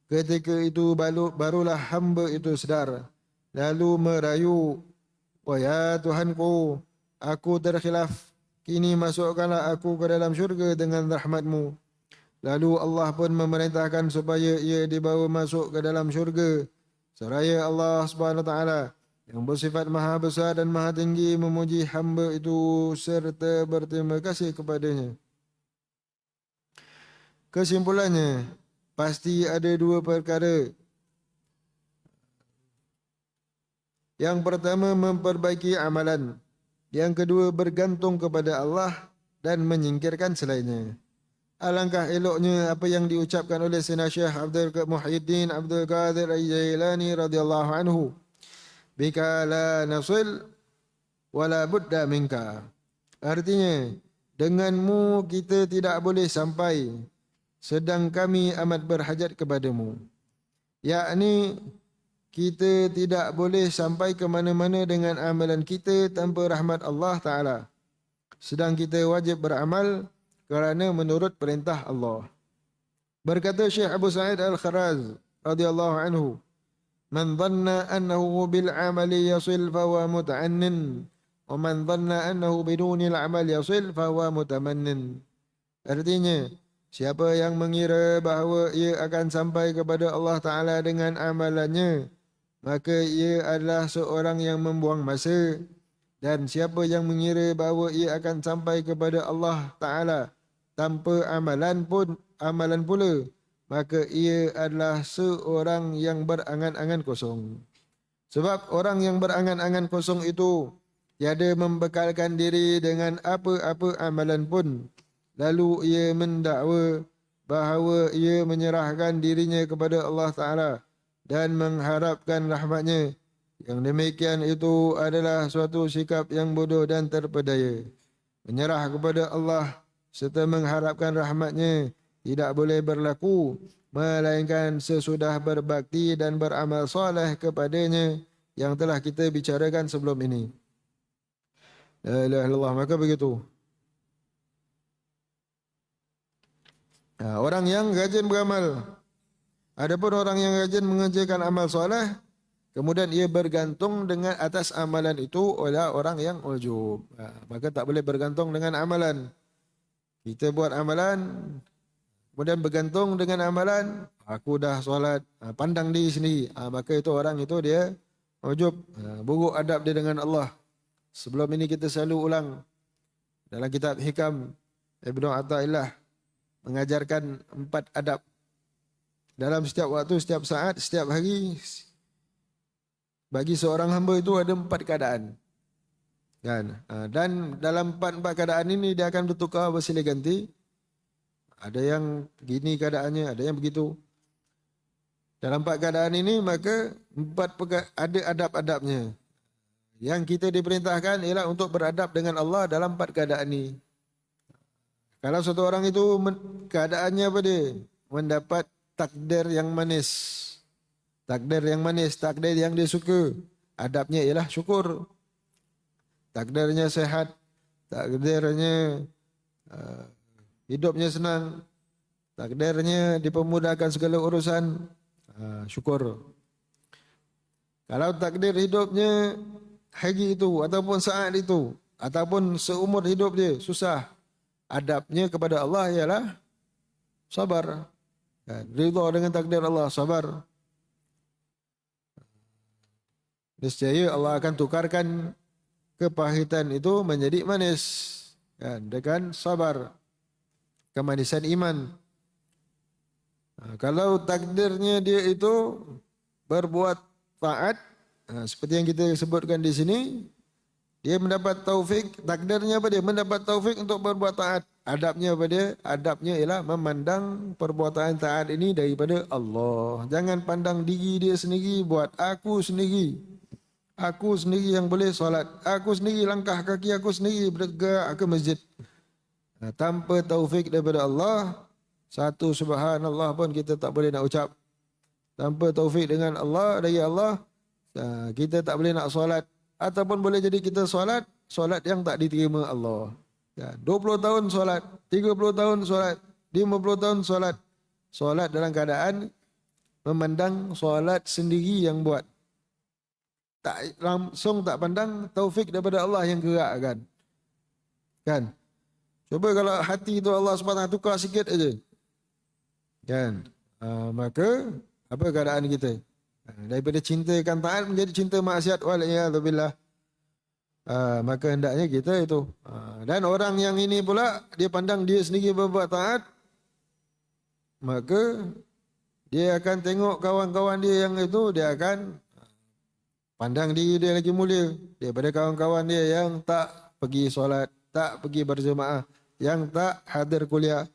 Ketika itu barulah hamba itu sedar. Lalu merayu, "Wah ya Tuhanku, aku terkhilaf. Kini masukkanlah aku ke dalam syurga dengan rahmat-Mu." Lalu Allah pun memerintahkan supaya ia dibawa masuk ke dalam syurga. Seraya Allah Subhanahu Wa Taala yang bersifat maha besar dan maha tinggi memuji hamba itu serta berterima kasih kepadanya. Kesimpulannya, pasti ada dua perkara. Yang pertama, memperbaiki amalan. Yang kedua, bergantung kepada Allah dan menyingkirkan selainnya. Alangkah eloknya apa yang diucapkan oleh Sayyidina Syekh Muhyiddin Abdul Qadir Al-Jailani radhiyallahu anhu, "Bika la nasil wala budda minka." Artinya, denganmu kita tidak boleh sampai, sedang kami amat berhajat kepadamu. Yakni, kita tidak boleh sampai ke mana-mana dengan amalan kita tanpa rahmat Allah Ta'ala. Sedang kita wajib beramal kerana menurut perintah Allah. Berkata Syekh Abu Sa'id Al-Kharaz radhiyallahu anhu, "Man dhanna annahu bil amali yasil fahuwa muta'annin, wa man dhanna annahu bidunil amal yasil fahuwa mutamannin." Artinya, siapa yang mengira bahawa ia akan sampai kepada Allah Ta'ala dengan amalannya, maka ia adalah seorang yang membuang masa. Dan siapa yang mengira bahawa ia akan sampai kepada Allah Ta'ala tanpa amalan pula, maka ia adalah seorang yang berangan-angan kosong. Sebab orang yang berangan-angan kosong itu tiada membekalkan diri dengan apa-apa amalan pun, lalu ia mendakwa bahawa ia menyerahkan dirinya kepada Allah Ta'ala dan mengharapkan rahmatnya. Yang demikian itu adalah suatu sikap yang bodoh dan terpedaya. Menyerah kepada Allah serta mengharapkan rahmatnya tidak boleh berlaku, melainkan sesudah berbakti dan beramal soleh kepadanya yang telah kita bicarakan sebelum ini. La ilaha illallah. Maka begitu. Orang yang rajin beramal. Adapun orang yang rajin mengerjakan amal soleh, kemudian ia bergantung dengan atas amalan itu oleh orang yang ujub. Maka tak boleh bergantung dengan amalan. Kita buat amalan, kemudian bergantung dengan amalan, aku dah solat, pandang diri sendiri. Maka itu orang itu dia ujub, buruk adab dia dengan Allah. Sebelum ini kita selalu ulang dalam kitab Hikam Ibnu Athaillah mengajarkan 4 adab. Dalam setiap waktu, setiap saat, setiap hari, bagi seorang hamba itu ada 4 keadaan. Dan dalam 4 keadaan ini dia akan bertukar bersilih ganti. Ada yang begini keadaannya, ada yang begitu. Dalam 4 keadaan ini maka 4 ada adab-adabnya. Yang kita diperintahkan ialah untuk beradab dengan Allah dalam 4 keadaan ini. Kalau satu orang itu keadaannya apa dia? Mendapat takdir yang manis. Takdir yang manis, takdir yang dia suka. Adabnya ialah syukur. Takdirnya sehat, takdirnya hidupnya senang, takdirnya dipermudahkan segala urusan, syukur. Kalau takdir hidupnya hari itu ataupun saat itu ataupun seumur hidup dia susah, adabnya kepada Allah ialah sabar. Ridha dengan takdir Allah, sabar. Niscaya Allah akan tukarkan kepahitan itu menjadi manis. Dengan sabar, kemanisan iman. Kalau takdirnya dia itu berbuat taat, seperti yang kita sebutkan di sini, dia mendapat taufik. Takdirnya apa dia? Mendapat taufik untuk berbuat taat. Adabnya apa dia? Adabnya ialah memandang perbuatan taat ini daripada Allah. Jangan pandang diri dia sendiri, buat aku sendiri. Aku sendiri yang boleh solat. Aku sendiri langkah kaki aku sendiri bergerak ke masjid. Tanpa taufik daripada Allah, satu subhanallah pun kita tak boleh nak ucap. Tanpa taufik dengan Allah, dari Allah, kita tak boleh nak solat. Ataupun boleh jadi kita solat yang tak diterima Allah. 20 tahun solat, 30 tahun solat, 50 tahun solat. Solat dalam keadaan memandang solat sendiri yang buat. Tak langsung tak pandang taufik daripada Allah yang gerakkan. Kan? Cuba kalau hati itu Allah SWT tukar sikit aja. Kan? Maka apa keadaan kita? Daripada cintakan taat menjadi cinta maksiat, waliyadzubillah. Maka hendaknya kita itu. Dan orang yang ini pula, dia pandang dia sendiri berbuat taat, maka dia akan tengok kawan-kawan dia yang itu, dia akan pandang diri dia lagi mulia daripada kawan-kawan dia yang tak pergi solat, tak pergi berjemaah, yang tak hadir kuliah.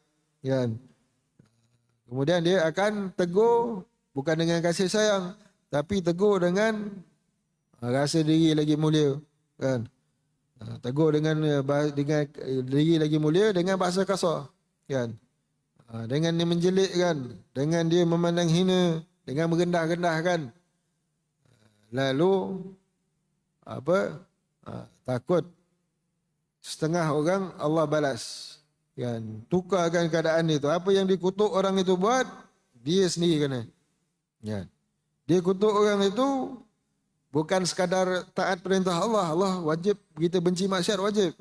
Kan? Kemudian dia akan tegur bukan dengan kasih sayang, tapi tegur dengan rasa diri lagi mulia. Kan? Tegur dengan diri lagi mulia dengan bahasa kasar. Kan? Dengan dia menjelikkan, dengan dia memandang hina, dengan merendah-rendahkan. Lalu takut setengah orang Allah balas. Kan? Tukarkan keadaan itu. Apa yang dikutuk orang itu buat, dia sendiri kena. Kan? Dia kutuk orang itu bukan sekadar taat perintah Allah. Allah wajib kita benci maksiat wajib.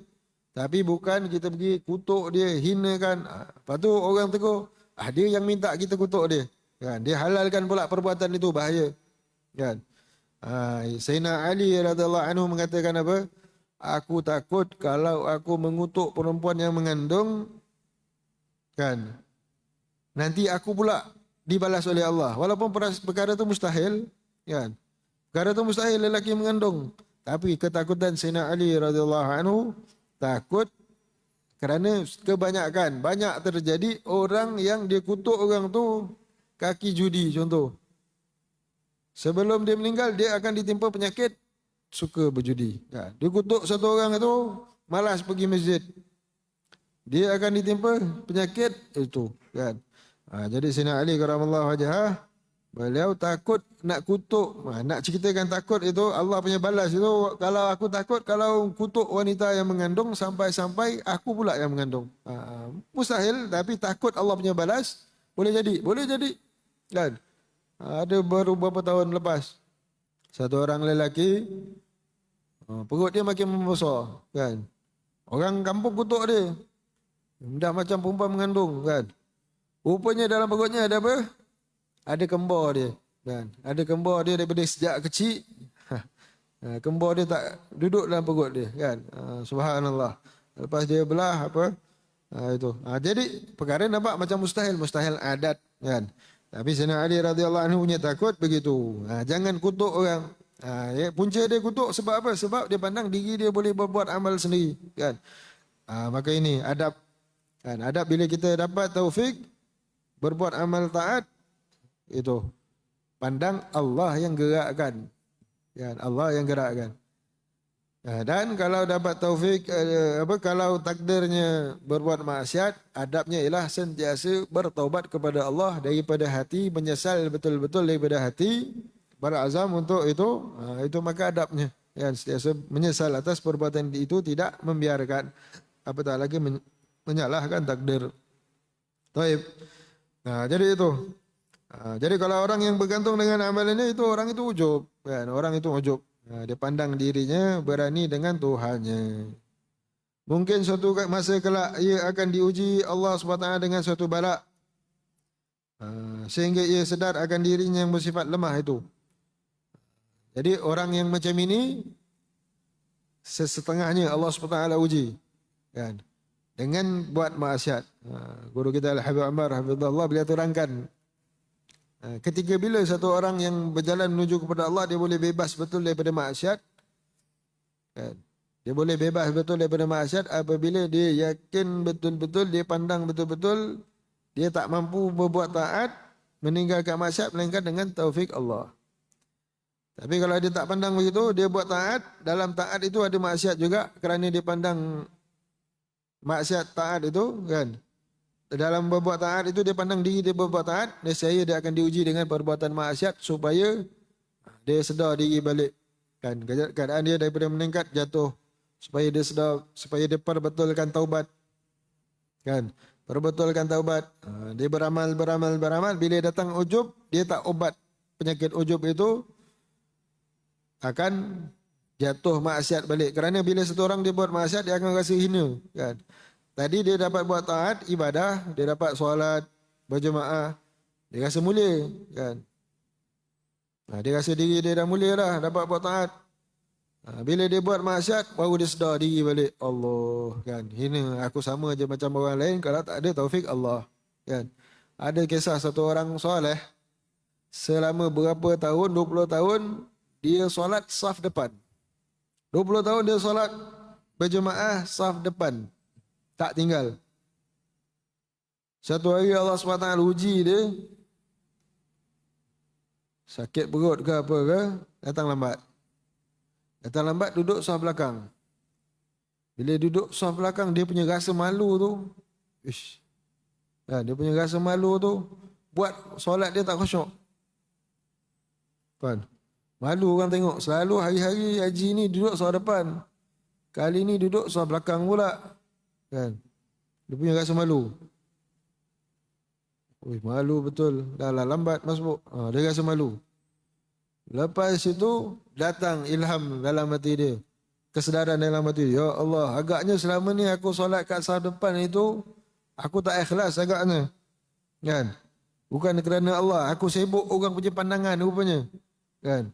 Tapi bukan kita pergi kutuk dia, hinakan. Lepas tu orang tegur, dia yang minta kita kutuk dia. Kan? Dia halalkan pula perbuatan itu, bahaya. Kan? Sayyidina Ali radhiyallahu anhu mengatakan apa? Aku takut kalau aku mengutuk perempuan yang mengandung, kan, nanti aku pula dibalas oleh Allah. Walaupun perkara itu mustahil, kan? Perkara itu mustahil lelaki mengandung. Tapi ketakutan Sayyidina Ali radhiyallahu anhu, takut kerana kebanyakan, banyak terjadi orang yang dia kutuk orang tu kaki judi contoh. Sebelum dia meninggal, dia akan ditimpa penyakit suka berjudi. Dia kutuk satu orang itu malas pergi masjid. Dia akan ditimpa penyakit itu. Kan? Jadi Sayyidina Ali karamallahu wajhah, beliau takut nak kutuk. Nak ceritakan takut itu, Allah punya balas itu. Kalau aku takut, kalau kutuk wanita yang mengandung sampai-sampai aku pula yang mengandung. Mustahil, tapi takut Allah punya balas. Boleh jadi. Boleh jadi. Kan? Ada baru beberapa tahun lepas, satu orang lelaki, perut dia makin membesar, kan? Orang kampung kutuk dia, dah macam perempuan mengandung, kan? Rupanya dalam perutnya ada apa? Ada kembar dia, kan? Ada kembar dia daripada sejak kecil. Kembar dia tak duduk dalam perut dia, kan? Subhanallah. Lepas dia belah apa? Itu. Jadi perkara nampak macam mustahil adat, kan? Tapi Sayyidina Ali radhiyallahu anhu punya takut begitu. Jangan kutuk orang. Punca dia kutuk sebab apa? Sebab dia pandang diri dia boleh berbuat amal sendiri. Kan? Maka ini adab. Kan? Adab bila kita dapat taufik berbuat amal taat, itu pandang Allah yang gerakkan. Kan? Allah yang gerakkan. Dan kalau dapat taufik, kalau takdirnya berbuat maksiat, adabnya ialah sentiasa bertaubat kepada Allah daripada hati, menyesal betul-betul daripada hati, berazam untuk itu. Itu maka adabnya. Ya, sentiasa menyesal atas perbuatan itu, tidak membiarkan, apatah lagi menyalahkan takdir. Taib. Jadi itu. Jadi kalau orang yang bergantung dengan amalannya itu orang itu ujub, kan? Orang itu ujub. Dia pandang dirinya berani dengan Tuhannya. Mungkin suatu masa kelak ia akan diuji Allah SWT dengan suatu bala, sehingga ia sedar akan dirinya yang bersifat lemah itu. Jadi orang yang macam ini setengahnya Allah SWT uji, kan? Dengan buat maksiat. Guru kita Al-Habib Ammar hafizahullah beliau terangkan, ketika bila satu orang yang berjalan menuju kepada Allah dia boleh bebas betul daripada maksiat, kan? Dia boleh bebas betul daripada maksiat apabila dia yakin betul-betul, dia pandang betul-betul dia tak mampu berbuat taat, meninggalkan maksiat melainkan dengan taufik Allah. Tapi kalau dia tak pandang begitu, dia buat taat, dalam taat itu ada maksiat juga kerana dia pandang maksiat taat itu, kan? Dalam berbuat taat itu dia pandang diri dia berbuat taat, nescaya dia akan diuji dengan perbuatan maksiat supaya dia sedar diri balik, kan? Keadaan dia daripada meningkat jatuh, supaya dia sedar, supaya dia perbetulkan taubat, kan? Perbetulkan taubat. Dia beramal, bila datang ujub, dia tak ubat penyakit ujub itu, akan jatuh maksiat balik. Kerana bila satu orang dia buat maksiat, dia akan rasa hina, kan? Tadi dia dapat buat taat, ibadah, dia dapat solat, berjemaah, dia rasa mulia, kan? Dia rasa diri dia dah mulia dah, dapat buat taat. Bila dia buat maksiat, baru dia sedar diri balik. Allah, kan? Hina, aku sama je macam orang lain kalau tak ada taufik Allah, kan? Ada kisah satu orang soleh, selama berapa tahun, 20 tahun, dia solat saf depan. 20 tahun dia solat berjemaah saf depan, tak tinggal. Satu hari Allah SWT uji dia, sakit perut ke apa ke, datang lambat. Datang lambat, duduk saf belakang. Bila duduk saf belakang, dia punya rasa malu tu, dia punya rasa malu tu, buat solat dia tak khusyuk, kan? Malu orang tengok. Selalu hari-hari haji ni duduk saf depan, kali ni duduk saf belakang pula, kan? Dia punya rasa malu. Malu betul. Dah lah lambat masuk. Dia rasa malu. Lepas itu datang ilham dalam hati dia, kesedaran dalam hati dia. Ya Allah, agaknya selama ni aku solat kat saf depan itu aku tak ikhlas agaknya, kan? Bukan kerana Allah, aku sibuk orang punya pandangan rupanya, kan?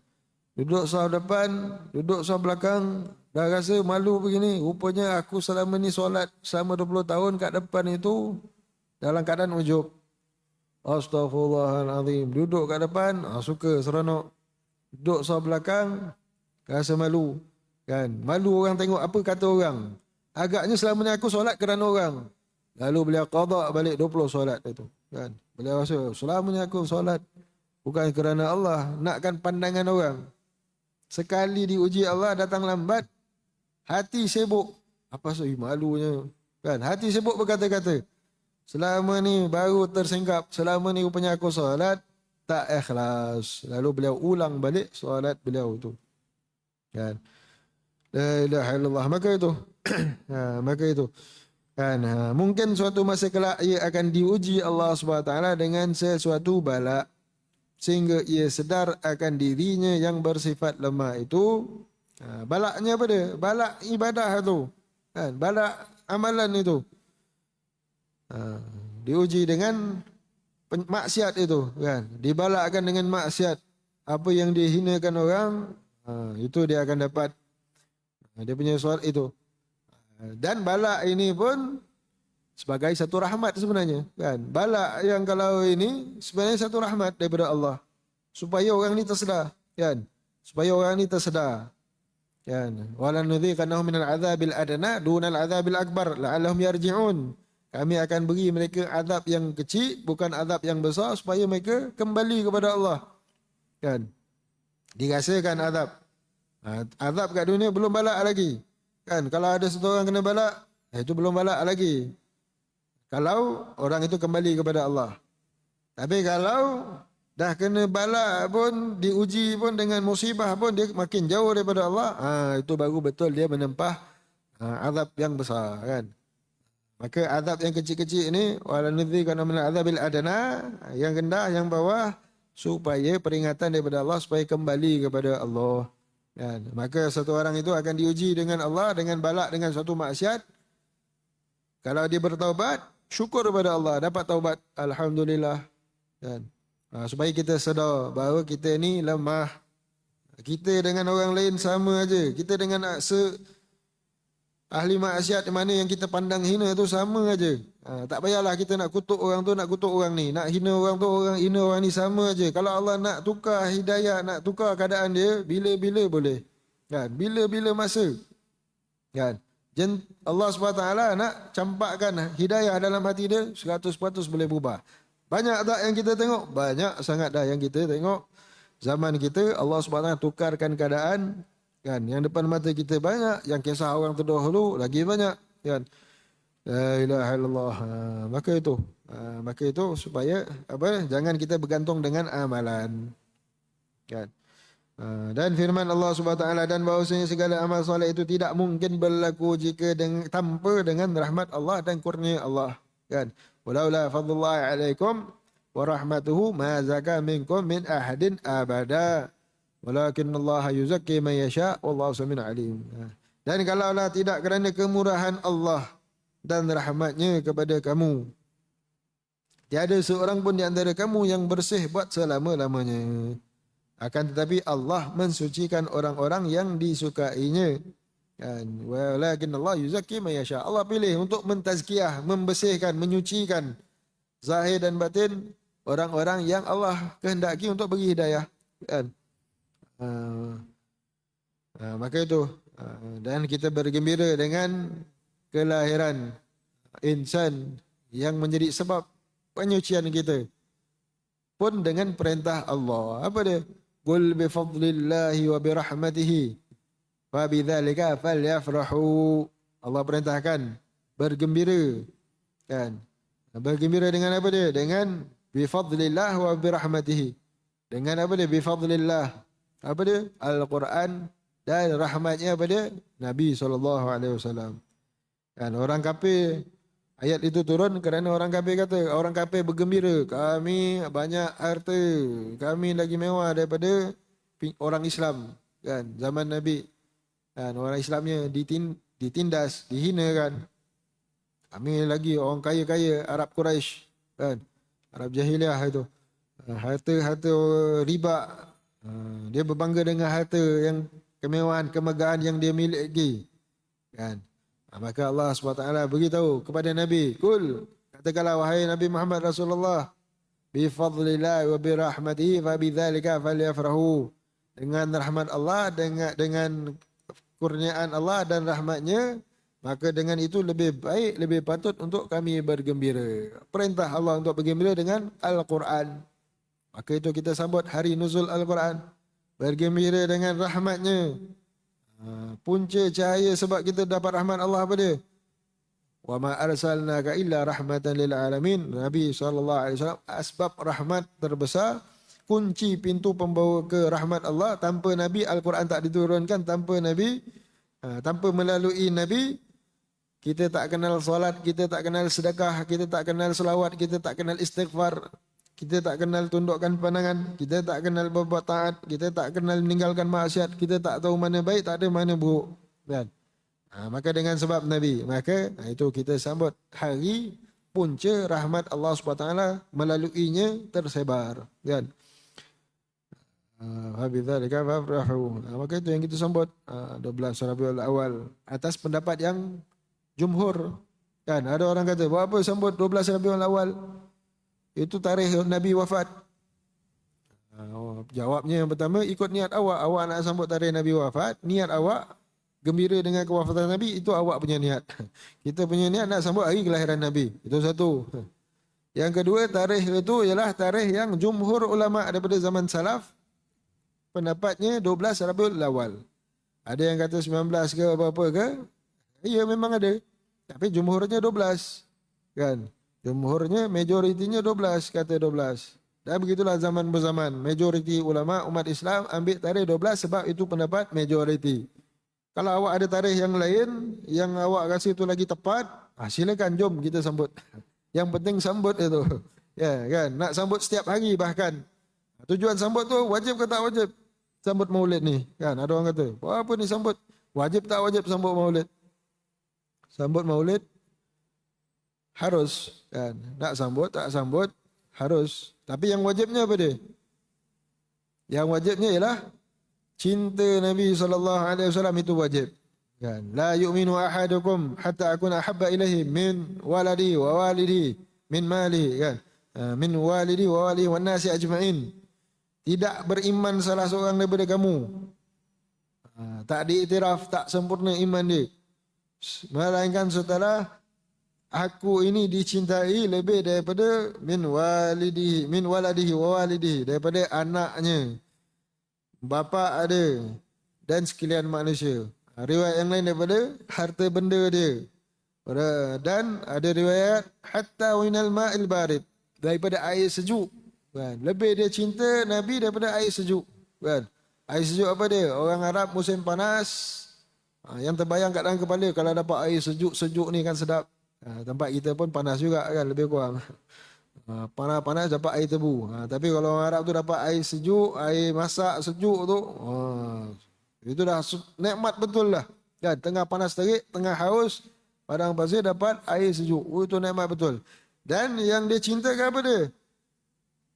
Duduk saf depan, duduk saf belakang, dah rasa malu begini. Rupanya aku selama ni solat selama 20 tahun kat depan itu dalam keadaan ujub. Astaghfirullahalazim. Duduk kat depan, suka, seronok. Duduk saf belakang, rasa malu, kan? Malu orang tengok, apa kata orang. Agaknya selama ni aku solat kerana orang. Lalu beliau qada balik 20 solat itu, kan? Beliau rasa selama ni aku solat bukan kerana Allah, nakkan pandangan orang. Sekali diuji Allah datang lambat, hati sibuk. Apa malunya, kan? Hati sibuk berkata-kata, selama ni baru tersenggap, selama ni rupanya aku solat tak ikhlas. Lalu beliau ulang balik solat beliau tu, kan? La ilaha illallah. Maka itu maka itu, kan, mungkin suatu masa kelak ia akan diuji Allah SWT dengan sesuatu bala, sehingga ia sedar akan dirinya yang bersifat lemah itu. Balaknya apa dia? Balak ibadah itu, kan? Balak amalan itu. Diuji dengan maksiat itu, kan? Dibalakkan dengan maksiat. Apa yang dihinakan orang, itu dia akan dapat. Dia punya soal itu. Dan balak ini pun sebagai satu rahmat sebenarnya, kan? Balak yang kalau ini sebenarnya satu rahmat daripada Allah, supaya orang ni tersedar, kan? Supaya orang ni tersedar, kan? Walan nudhiqannahum minal adzabil adna dunal adzabil akbar la'allahum yarji'un. Kami akan beri mereka azab yang kecil, bukan azab yang besar, supaya mereka kembali kepada Allah, kan? Dirasakan azab. Azab kat dunia belum balak lagi, kan? Kalau ada satu orang kena balak, itu belum balak lagi, kalau orang itu kembali kepada Allah. Tapi kalau dah kena balak pun, diuji pun dengan musibah pun, dia makin jauh daripada Allah, itu baru betul dia menempah azab yang besar, kan? Maka azab yang kecil-kecil ini wala nudziqanna min azabil adna, yang rendah, yang bawah, supaya peringatan daripada Allah supaya kembali kepada Allah. Kan? Maka satu orang itu akan diuji dengan Allah dengan balak dengan suatu maksiat. Kalau dia bertaubat, syukur kepada Allah, dapat taubat, alhamdulillah. Kan? Supaya kita sedar bahawa kita ni lemah. Kita dengan orang lain sama aja. Kita dengan ahli maksiat mana yang kita pandang hina tu sama aja. Tak payahlah kita nak kutuk orang tu, nak kutuk orang ni, nak hina orang tu, orang hina orang ni, sama aja. Kalau Allah nak tukar hidayah, nak tukar keadaan dia, bila-bila boleh. Kan? Bila-bila masa. Kan? Allah SWT nak campakkan hidayah dalam hati dia, 100% boleh berubah. Banyak tak yang kita tengok? Banyak sangat dah yang kita tengok. Zaman kita Allah SWT tukarkan keadaan. Kan, yang depan mata kita banyak, yang kisah orang terdahulu lagi banyak, kan. La ilaha illallah. Maka itu supaya apa? Jangan kita bergantung dengan amalan. Kan. Dan firman Allah Subhanahu wa taala, dan bahwasanya segala amal soleh itu tidak mungkin berlaku jika tanpa dengan rahmat Allah dan kurnia Allah. Kan. Walaula fadlullahi alaikum wa rahmatuhu ma zaka minkum min ahadin abada. Walakin Allah yuzakki man yasha wallahu samiun alim. Dan kalaulah tidak kerana kemurahan Allah dan rahmatnya kepada kamu, tiada seorang pun di antara kamu yang bersih buat selama-lamanya. Akan tetapi Allah mensucikan orang-orang yang disukainya. Walakin Allah yuzakki man yasha. Allah pilih untuk mentazkiyah, membersihkan, menyucikan zahir dan batin orang-orang yang Allah kehendaki untuk bagi hidayah. Kan? Maka itu dan kita bergembira dengan kelahiran insan yang menjadi sebab penyucian kita pun dengan perintah Allah. Apa dia? Qul bi fadlillahi wa bi rahmatihi fa bidzalika falyafrahu. Allah perintahkan bergembira, kan? Bergembira dengan apa dia? Dengan bi fadlillah wa bi rahmatihi. Dengan apa dia? Bi fadlillah. Apa dia? Al-Quran, dan rahmatnya apa dia? Nabi SAW. Kan, orang kafir, ayat itu turun kerana orang kafir kata, orang kafir bergembira, kami banyak harta, kami lagi mewah daripada orang Islam. Kan, zaman Nabi. Kan, orang Islamnya ditindas, dihina kan. Kami lagi orang kaya-kaya, Arab Quraisy, kan, Arab Jahiliah itu. Harta-harta riba. Dia berbangga dengan harta yang kemewahan, kemegahan yang dia miliki. Kan? Maka Allah SWT beritahu kepada Nabi, Kul, katakanlah wahai Nabi Muhammad Rasulullah, bi fadlillah wa bi rahmatihi fa bidzalika falyafrahu. Dengan rahmat Allah, dengan kurniaan Allah dan rahmatnya, maka dengan itu lebih baik, lebih patut untuk kami bergembira. Perintah Allah untuk bergembira dengan Al-Quran. Maka itu kita sambut hari nuzul Al-Quran. Bergembira dengan rahmatnya. Punca cahaya sebab kita dapat rahmat Allah apa dia? Wa ma arsalnaka illa rahmatan lil alamin. Nabi SAW asbab rahmat terbesar, kunci pintu pembawa ke rahmat Allah. Tanpa Nabi Al-Quran tak diturunkan, tanpa Nabi, tanpa melalui Nabi, kita tak kenal solat, kita tak kenal sedekah, kita tak kenal selawat, kita tak kenal istighfar, kita tak kenal tundukkan pandangan, kita tak kenal berbuat taat, kita tak kenal meninggalkan maksiat, kita tak tahu mana baik, tak ada mana buruk. Kan? Maka dengan sebab Nabi, maka itu kita sambut hari punca rahmat Allah SWT melaluinya tersebar. Kan? Habidzalika fafrahu. Maka itu yang kita sambut 12 Rabiul Awal atas pendapat yang jumhur. Kan? Ada orang kata, buat apa sambut 12 Rabiul Awal? Itu tarikh Nabi wafat. Jawabnya yang pertama, ikut niat awak. Awak nak sambut tarikh Nabi wafat, niat awak gembira dengan kewafatan Nabi, itu awak punya niat. Kita punya niat nak sambut hari kelahiran Nabi. Itu satu. Yang kedua, tarikh itu ialah tarikh yang jumhur ulama daripada zaman salaf pendapatnya 12 Rabiul Awal. Ada yang kata 19 ke apa-apa ke? Ya, memang ada. Tapi jumhurnya 12. Kan? Jumhurnya, majoritinya 12, kata 12. Dan begitulah zaman berzaman. Majoriti ulama umat Islam ambil tarikh 12 sebab itu pendapat majoriti. Kalau awak ada tarikh yang lain, yang awak rasa itu lagi tepat, Silakan jom kita sambut. Yang penting sambut itu. Ya kan, nak sambut setiap hari bahkan. Tujuan sambut tu wajib ke tak wajib? Sambut Maulid ni, kan? Ada orang kata, apa ni sambut? Wajib tak wajib sambut Maulid? Sambut Maulid harus, kan? Nak sambut tak sambut harus. Tapi yang wajibnya apa dia? Yang wajibnya ialah cinta Nabi SAW itu wajib. Kan? La yu'minu ahadukum hatta akuna ahabba ilaihi min waladi wa walidi min malihi, kan? Min walidi wa walihi wan nasi ajma'in. Tidak beriman salah seorang daripada kamu. Tak diiktiraf, tak sempurna iman dia. Melainkan setelah aku ini dicintai lebih daripada min waladihi wa walidihi, daripada anaknya, bapa ada dan sekalian manusia. Riwayat yang lain daripada harta benda dia. Dan ada riwayat hatta winal ma'il barid, daripada air sejuk. Kan? Lebih dia cinta Nabi daripada air sejuk. Kan? Air sejuk apa dia? Orang Arab musim panas, yang terbayang kat dalam kepala kalau dapat air sejuk-sejuk ni kan sedap. Tempat kita pun panas juga kan, lebih kurang. Panas-panas dapat air tebu. Tapi kalau orang Arab tu dapat air sejuk, air masak sejuk tu, itu dah nikmat betul lah. Kan? Tengah panas terik, tengah haus, padang pasir dapat air sejuk. Itu nikmat betul. Dan yang dia cintakan apa dia?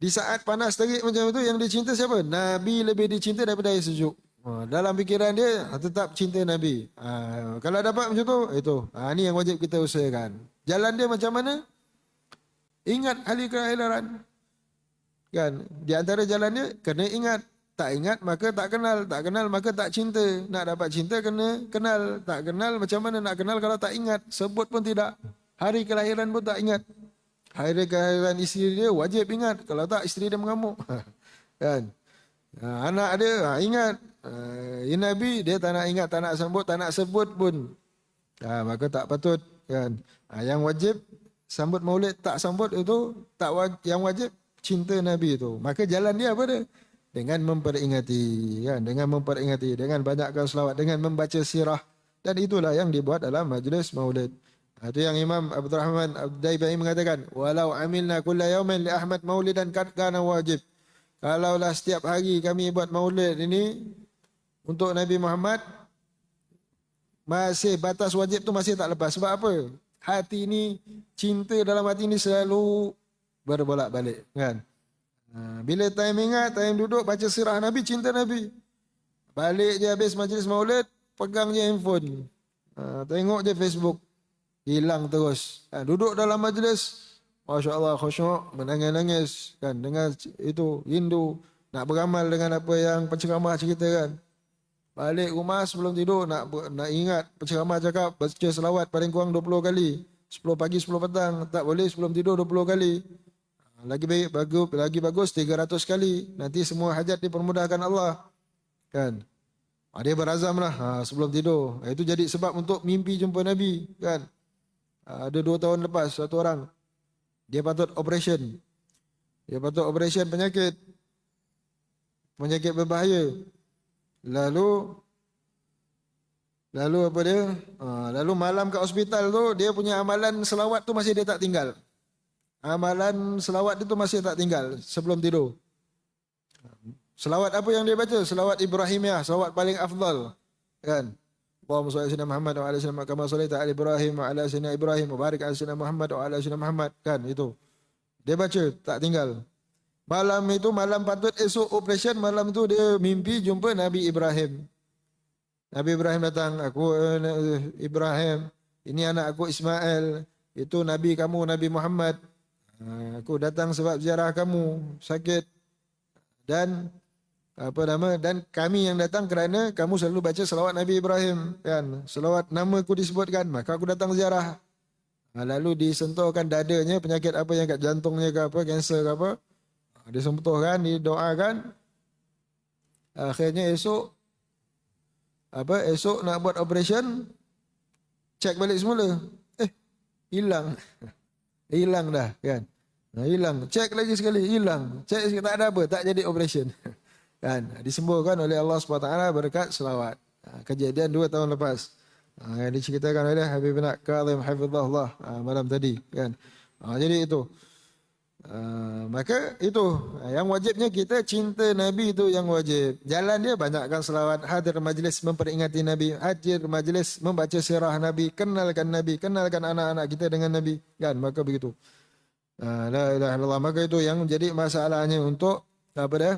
Di saat panas terik macam itu, yang dia cinta siapa? Nabi lebih dicinta daripada air sejuk. Dalam fikiran dia tetap cinta Nabi. Kalau dapat macam tu, itu. Ini yang wajib kita usahakan. Jalan dia macam mana? Ingat hari kelahiran. Kan? Di antara jalan dia, kena ingat. Tak ingat maka tak kenal. Tak kenal maka tak cinta. Nak dapat cinta kena kenal. Tak kenal macam mana nak kenal kalau tak ingat? Sebut pun tidak. Hari kelahiran pun tak ingat. Hari kelahiran isteri dia wajib ingat. Kalau tak isteri dia mengamuk. Kan? Anak dia ingat. Nabi dia tak nak ingat, tak nak sambut, tak nak sebut pun. Maka tak patut. Kan? Yang wajib sambut Maulid, tak sambut itu tak yang wajib cinta Nabi itu. Maka jalan dia apa dia? Dengan memperingati, kan? Dengan memperingati, dengan banyakkan selawat, dengan membaca sirah. Dan itulah yang dibuat dalam majlis Maulid. Itu yang Imam Abdul Rahman Ad-Daibai mengatakan, walau amilna kulla yaumin li Ahmad maulidan kad kana wajib. Kalaulah setiap hari kami buat maulid ini untuk Nabi Muhammad, masih batas wajib tu masih tak lepas. Sebab apa? Hati ini, cinta dalam hati ini selalu berbolak-balik, kan? Bila time ingat, time duduk baca sirah Nabi, cinta Nabi. Balik je habis majlis maulid, pegang je handphone. Tengok je Facebook. Hilang terus. Duduk dalam majlis, Masya Allah khusyuk, menangis-nangis, kan? Dengan itu rindu nak beramal dengan apa yang penceramah ceritakan. Balik rumah sebelum tidur nak ingat penceramah cakap baca selawat paling kurang 20 kali. 10 pagi 10 petang, tak boleh sebelum tidur 20 kali. Lagi bagus 300 kali. Nanti semua hajat dipermudahkan Allah. Kan? Dia berazamlah sebelum tidur. Itu jadi sebab untuk mimpi jumpa Nabi, kan? Ada 2 tahun lepas satu orang dia patut operation. Dia patut operation penyakit berbahaya. Lalu apa dia? Lalu malam kat hospital tu dia punya amalan selawat tu masih dia tak tinggal. Amalan selawat itu masih tak tinggal sebelum tidur. Selawat apa yang dia baca? Selawat Ibrahimiyah, selawat paling afdal. Kan? Allahumma shalli ala Muhammad wa ala sayyidina kama shallaita ala Ibrahim wa ala sayyidina Ibrahim wa barik ala sayyidina Muhammad wa ala sayyidina Muhammad. Kan itu. Dia baca tak tinggal. Malam itu malam patut esok operation, malam itu dia mimpi jumpa Nabi Ibrahim. Nabi Ibrahim datang, aku Ibrahim, ini anak aku Ismail, itu Nabi kamu Nabi Muhammad. Aku datang sebab ziarah kamu sakit dan dan kami yang datang kerana kamu selalu baca selawat Nabi Ibrahim, kan? Selawat nama aku disebutkan, maka aku datang ziarah. Lalu disentuhkan dadanya, penyakit apa yang kat jantungnya ke apa, kanser ke apa, disentuhkan, didoakan. Akhirnya esok nak buat operation, cek balik semula, hilang. Hilang dah, kan? Hilang. Cek lagi sekali, hilang. Cek sekali, tak ada apa, tak jadi operation. Kan? Disembuhkan oleh Allah SWT berkat selawat. Kejadian 2 tahun lepas. Yang diceritakan oleh Habib bin Kazim hafizahullah malam tadi kan. Jadi itu. Maka itu yang wajibnya kita cinta Nabi itu yang wajib. Jalan dia banyakkan selawat, hadir majlis memperingati Nabi, hadir majlis membaca sirah Nabi, kenalkan anak-anak kita dengan Nabi kan. Maka begitu. La ilaha illallah. Maka itu yang menjadi masalahnya untuk apa dah?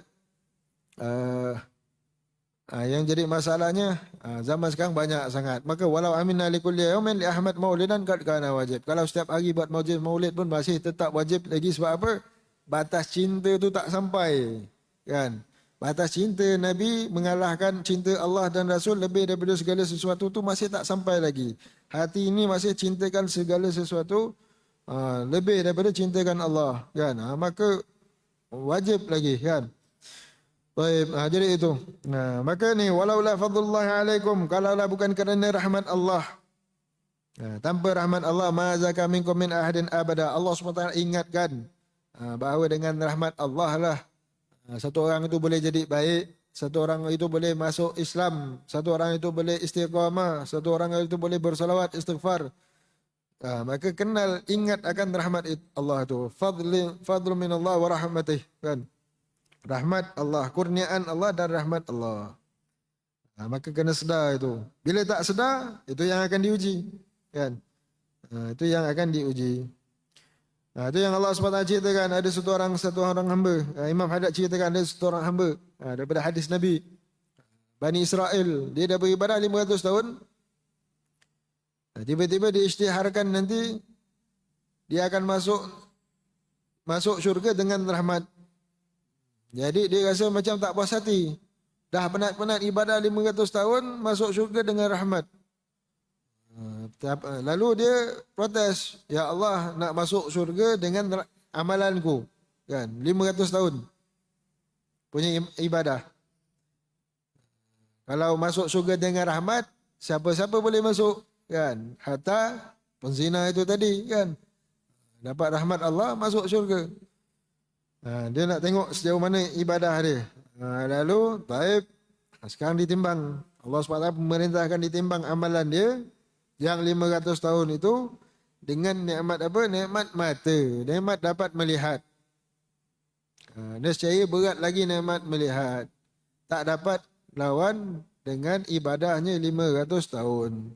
Yang jadi masalahnya zaman sekarang banyak sangat. Maka walau aminna likulli yaumin li Ahmad maulidan qad kana wajib. Kalau setiap hari buat maulid pun masih tetap wajib lagi sebab apa? Batas cinta tu tak sampai. Kan? Batas cinta Nabi mengalahkan cinta Allah dan Rasul lebih daripada segala sesuatu tu masih tak sampai lagi. Hati ini masih cintakan segala sesuatu lebih daripada cintakan Allah. Kan? Maka wajib lagi kan. Baik, jadi itu. Maka ni walaula fadlullah alaikum, kalaulah bukan kerana rahmat Allah. Tanpa rahmat Allah ma zaka minkum min ahadin abada. Allah SWT ingatkan bahawa dengan rahmat Allah lah satu orang itu boleh jadi baik, satu orang itu boleh masuk Islam, satu orang itu boleh istiqamah, satu orang itu boleh bersalawat istighfar. Maka kenal ingat akan rahmat Allah itu. Fadlu min Allah wa rahmatih kan. Rahmat Allah, kurniaan Allah dan rahmat Allah. Maka kena sedar itu. Bila tak sedar, itu yang akan diuji. Kan? Itu yang akan diuji. Itu yang Allah SWT ceritakan. Ada satu orang hamba. Imam Haddad ceritakan ada satu orang hamba. Daripada hadis Nabi. Bani Israel. Dia dah beribadah 500 tahun. Tiba-tiba diisytiharkan nanti. Dia akan masuk syurga dengan rahmat. Jadi dia rasa macam tak puas hati. Dah penat-penat ibadah 500 tahun, masuk syurga dengan rahmat. Lalu dia protes, ya Allah nak masuk syurga dengan amalanku. Kan, 500 tahun punya ibadah. Kalau masuk syurga dengan rahmat, siapa-siapa boleh masuk. Kan, hatta penzina itu tadi kan. Dapat rahmat Allah, masuk syurga. Dia nak tengok sejauh mana ibadah dia. Lalu, baik. Sekarang ditimbang. Allah SWT memerintahkan ditimbang amalan dia. Yang 500 tahun itu. Dengan nikmat apa? Nikmat mata. Nikmat dapat melihat. Nescaya berat lagi nikmat melihat. Tak dapat lawan dengan ibadahnya 500 tahun.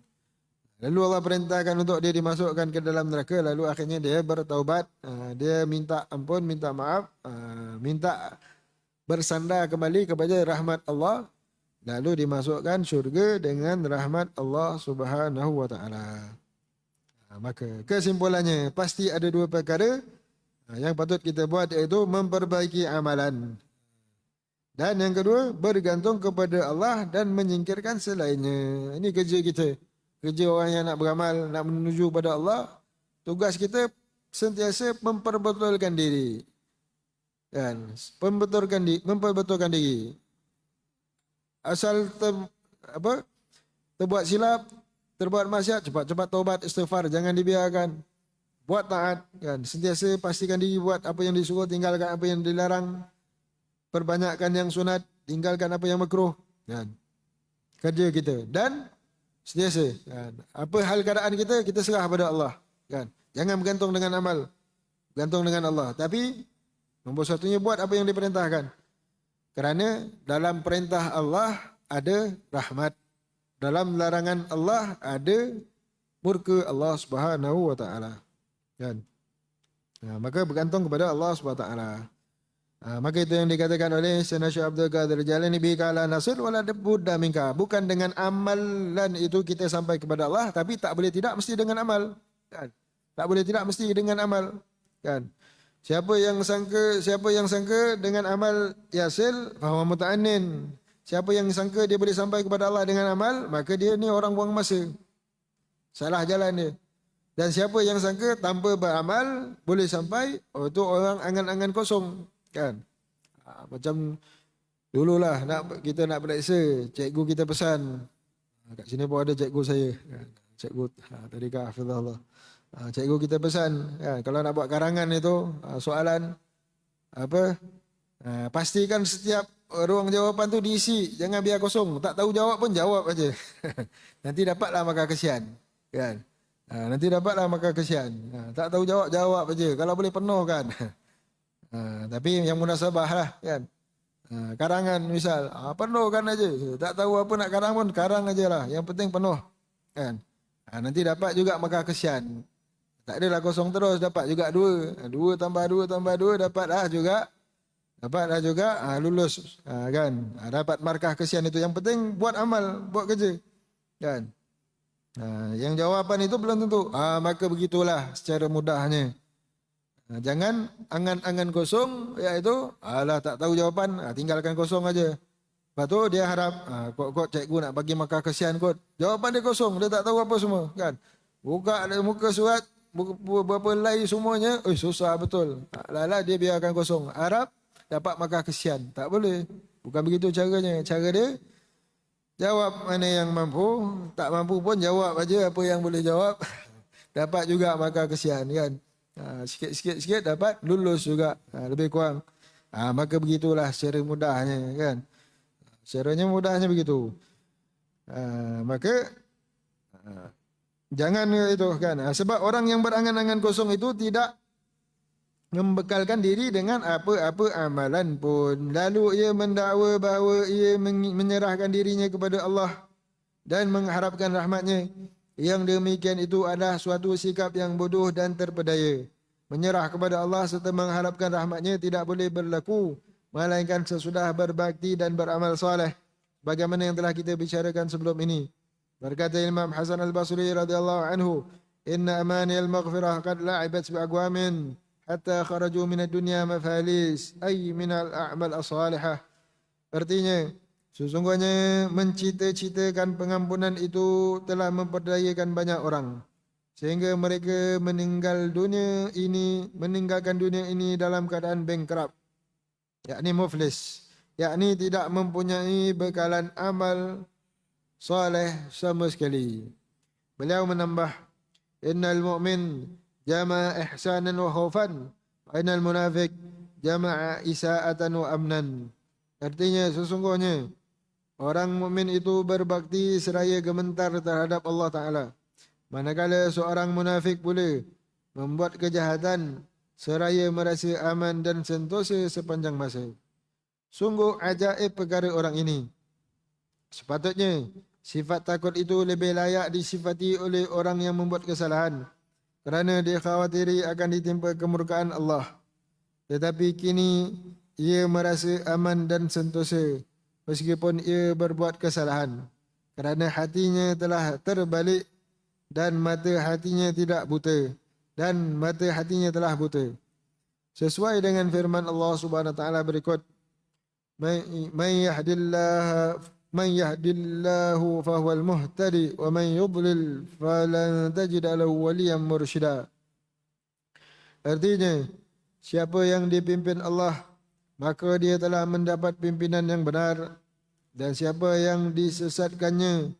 Lalu Allah perintahkan untuk dia dimasukkan ke dalam neraka. Lalu akhirnya dia bertaubat. Dia minta ampun, minta maaf. Minta bersandar kembali kepada rahmat Allah. Lalu dimasukkan syurga dengan rahmat Allah Subhanahu wa ta'ala. Maka kesimpulannya, pasti ada dua perkara yang patut kita buat, iaitu memperbaiki amalan. Dan yang kedua, bergantung kepada Allah dan menyingkirkan selainnya. Ini kerja kita. Kerja orang yang nak beramal, nak menuju pada Allah, tugas kita sentiasa memperbetulkan diri. Kan? Memperbetulkan diri. Asal terbuat silap, terbuat maksiat, cepat-cepat taubat, istighfar, jangan dibiarkan. Buat taat, kan? Sentiasa pastikan diri buat apa yang disuruh, tinggalkan apa yang dilarang. Perbanyakkan yang sunat, tinggalkan apa yang makruh. Kan? Kerja kita. Dan sentiasa, kan? Apa hal keadaan kita serah pada Allah. Kan? Jangan bergantung dengan amal. Bergantung dengan Allah. Tapi, nombor satunya buat apa yang diperintahkan. Kerana dalam perintah Allah ada rahmat. Dalam larangan Allah ada murka Allah Subhanahu wa ta'ala. Kan? Maka bergantung kepada Allah Subhanahu wa ta'ala. Maka itu yang dikatakan oleh Sayyidina Syekh Abdul Qadir Jalani, bika la nasir wala budda minka. Bukan dengan amalan itu kita sampai kepada Allah, tapi tak boleh tidak mesti dengan amal. Kan? Tak boleh tidak mesti dengan amal. Kan? Siapa yang sangka dengan amal yasil, fahuwa muta'annin. Siapa yang sangka dia boleh sampai kepada Allah dengan amal, maka dia ni orang buang masa. Salah jalan dia. Dan siapa yang sangka tanpa beramal boleh sampai, itu orang angan-angan kosong. Kan? Macam dululah kita nak periksa, cikgu kita pesan. Kat sini pun ada cikgu saya. Cikgu Tariqah Hafizahullah. Cikgu kita pesan, kalau nak buat karangan itu, soalan, pastikan setiap ruang jawapan tu diisi, jangan biar kosong. Tak tahu jawab pun jawab aja. Nanti dapatlah maka kesian, kan? Nanti dapatlah maka kesian. Tak tahu jawab jawab aja. Kalau boleh penuh kan. Tapi yang munasabah lah kan. Karangan misal, penuhkan aja. Tak tahu apa nak karang pun karang aja lah. Yang penting penuh kan. Nanti dapat juga maka kesian. Tak adalah kosong terus, dapat juga 2. 2 tambah 2 tambah 2 dapatlah juga. Dapatlah juga lulus kan. Dapat markah kesian itu. Yang penting buat amal, buat kerja kan. Yang jawapan itu belum tentu. Maka begitulah secara mudahnya. Jangan angan-angan kosong, iaitu alah tak tahu jawapan, tinggalkan kosong aja. Lepas tu dia harap kot cikgu nak bagi markah kesian kot. Jawapan dia kosong, dia tak tahu apa semua kan. Buka muka surat berapa lay semuanya, susah betul. Lala dia biarkan kosong. Harap dapat markah kesian. Tak boleh. Bukan begitu caranya. Cara dia jawab mana yang mampu, tak mampu pun jawab aja apa yang boleh jawab. Dapat juga markah kesian kan. Sikit-sikit dapat lulus juga. Lebih kurang. Maka begitulah secara mudahnya kan. Caranya mudahnya begitu. Maka jangan itu kan. Sebab orang yang berangan-angan kosong itu tidak membekalkan diri dengan apa-apa amalan pun. Lalu ia mendakwa bahawa ia menyerahkan dirinya kepada Allah dan mengharapkan rahmatnya. Yang demikian itu adalah suatu sikap yang bodoh dan terpedaya. Menyerah kepada Allah serta mengharapkan rahmatnya tidak boleh berlaku melainkan sesudah berbakti dan beramal soleh. Bagaimana yang telah kita bicarakan sebelum ini. Berkata Imam Hasan Al-Basri radhiyallahu anhu, "Inna amani al-maghfirah qad la'ibat bi'aqwamin hatta kharaju min ad-dunya mafalis ay min al-a'mal as-salihah." Artinya, sesungguhnya mencita-citakan pengampunan itu telah memperdayakan banyak orang sehingga mereka meninggalkan dunia ini dalam keadaan bankrupt, yakni muflis, yakni tidak mempunyai bekalan amal soleh sama sekali. Beliau menambah, innal mu'min jama'a ihsanan wa khaufan, wa innal munafiq jama'a isa'atan wa amnan. Artinya sesungguhnya orang mukmin itu berbakti seraya gementar terhadap Allah Ta'ala. Manakala seorang munafik pula membuat kejahatan seraya merasa aman dan sentosa sepanjang masa. Sungguh ajaib perkara orang ini. Sepatutnya sifat takut itu lebih layak disifati oleh orang yang membuat kesalahan kerana dia khawatiri akan ditimpa kemurkaan Allah. Tetapi kini ia merasa aman dan sentosa meskipun ia berbuat kesalahan kerana hatinya telah terbalik dan mata hatinya tidak buta dan mata hatinya telah buta. Sesuai dengan firman Allah Subhanahu wa taala berikut, Man yahdillahu fahuwal muhtadi wa man yudlil falan tajid lahu waliyan mursyida. Artinya, siapa yang dipimpin Allah, maka dia telah mendapat pimpinan yang benar, dan siapa yang disesatkannya,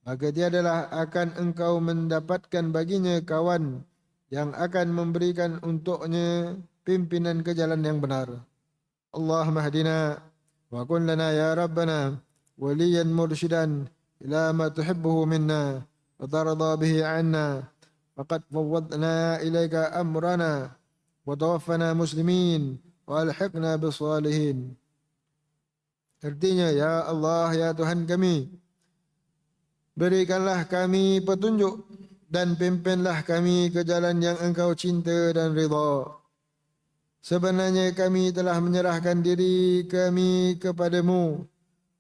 maka dia adalah akan engkau mendapatkan baginya kawan yang akan memberikan untuknya pimpinan ke jalan yang benar. Allahumma hdina wa kun lana ya Rabbana waliyan mursyidan ila ma tuhibbuhu minna wa tarda bihi anna faqad fawwadna ilaika amrana wa tawaffana muslimin wa alhiqna bisalihin. Artinya, ya Allah, ya Tuhan kami, berikanlah kami petunjuk dan pimpinlah kami ke jalan yang engkau cinta dan ridha. Sebenarnya kami telah menyerahkan diri kami kepadamu.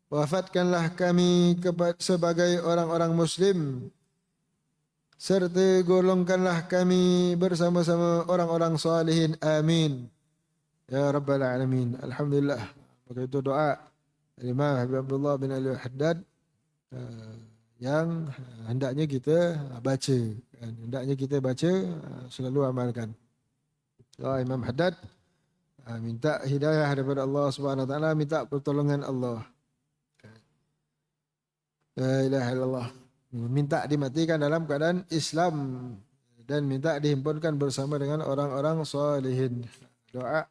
Wafatkanlah kami sebagai orang-orang Muslim, serta golongkanlah kami bersama-sama orang-orang salihin. Amin. Ya Rabbal Alamin. Alhamdulillah. Maka itu doa Imam Habib Abdullah bin Ali Haddad yang hendaknya kita baca. Hendaknya kita baca, selalu amalkan. Doa Imam Haddad, minta hidayah daripada Allah Subhanahu Wa Taala, minta pertolongan Allah. La ilaha illallah. Minta dimatikan dalam keadaan Islam dan minta dihimpunkan bersama dengan orang-orang salihin. Doa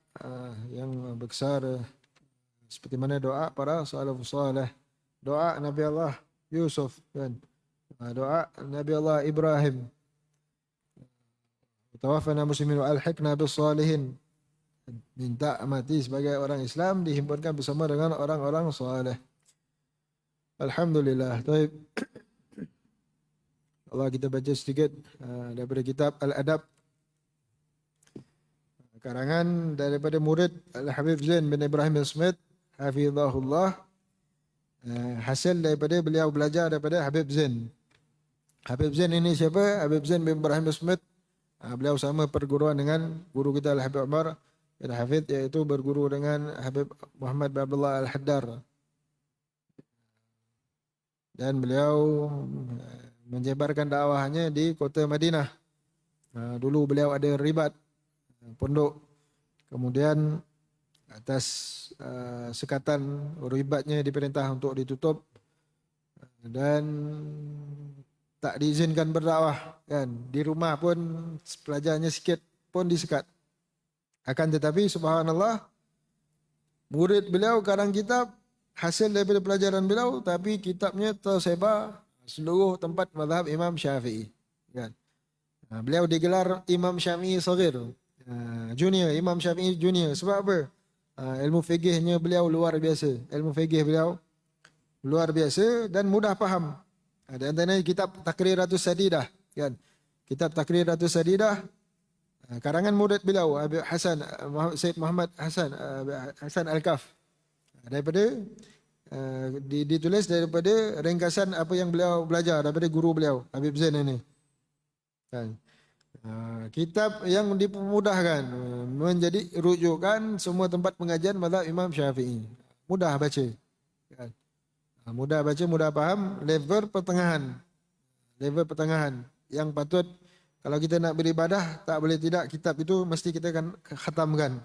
yang besar Seperti mana doa para salafus saleh, doa Nabi Allah Yusuf kan, doa Nabi Allah Ibrahim, tawaffana muslimin wa alhiqna bis salihin. Minta mati sebagai orang Islam dihimpunkan bersama dengan orang-orang saleh. Alhamdulillah. Baik. Allah kita baca sedikit daripada kitab Al-Adab karangan daripada murid Al-Habib Zain bin Ibrahim bin Smith hafizahullah, hasil daripada beliau belajar daripada Habib Zain. Habib Zain ini siapa? Habib Zain bin Ibrahim bin Smith, beliau sama perguruan dengan guru kita Al-Habib Umar bin Hafidh, iaitu berguru dengan Habib Muhammad bin Abdullah Al-Haddar. Dan beliau menyebarkan dakwahnya di kota Madinah. Dulu beliau ada ribat pondok, kemudian atas sekatan ribatnya diperintah untuk ditutup dan tak diizinkan berdakwah kan. Di rumah pun pelajarnya sikit pun disekat. Akan tetapi subhanallah, murid beliau karang kitab hasil daripada pelajaran beliau, tapi kitabnya tersebar seluruh tempat mazhab Imam Syafi'i kan. Beliau digelar Imam Syafi'i Saghir, junior, Imam Syafi'i junior. Sebab apa? Ilmu fiqihnya beliau luar biasa. Ilmu fiqih beliau luar biasa dan mudah faham. Di antaranya kitab Takriratus Sadidah kan. Kitab Takriratus Sadidah karangan murid beliau Habib Hasan Said Muhammad Hasan Al-Kaf. Daripada ditulis daripada ringkasan apa yang beliau belajar daripada guru beliau Habib Zain ini kan. Kitab yang dipermudahkan menjadi rujukan semua tempat pengajian mazhab Imam Syafi'i. Mudah baca kan. Mudah baca, mudah faham, level pertengahan. Level pertengahan yang patut kalau kita nak beribadah, tak boleh tidak kitab itu mesti kita akan khatamkan.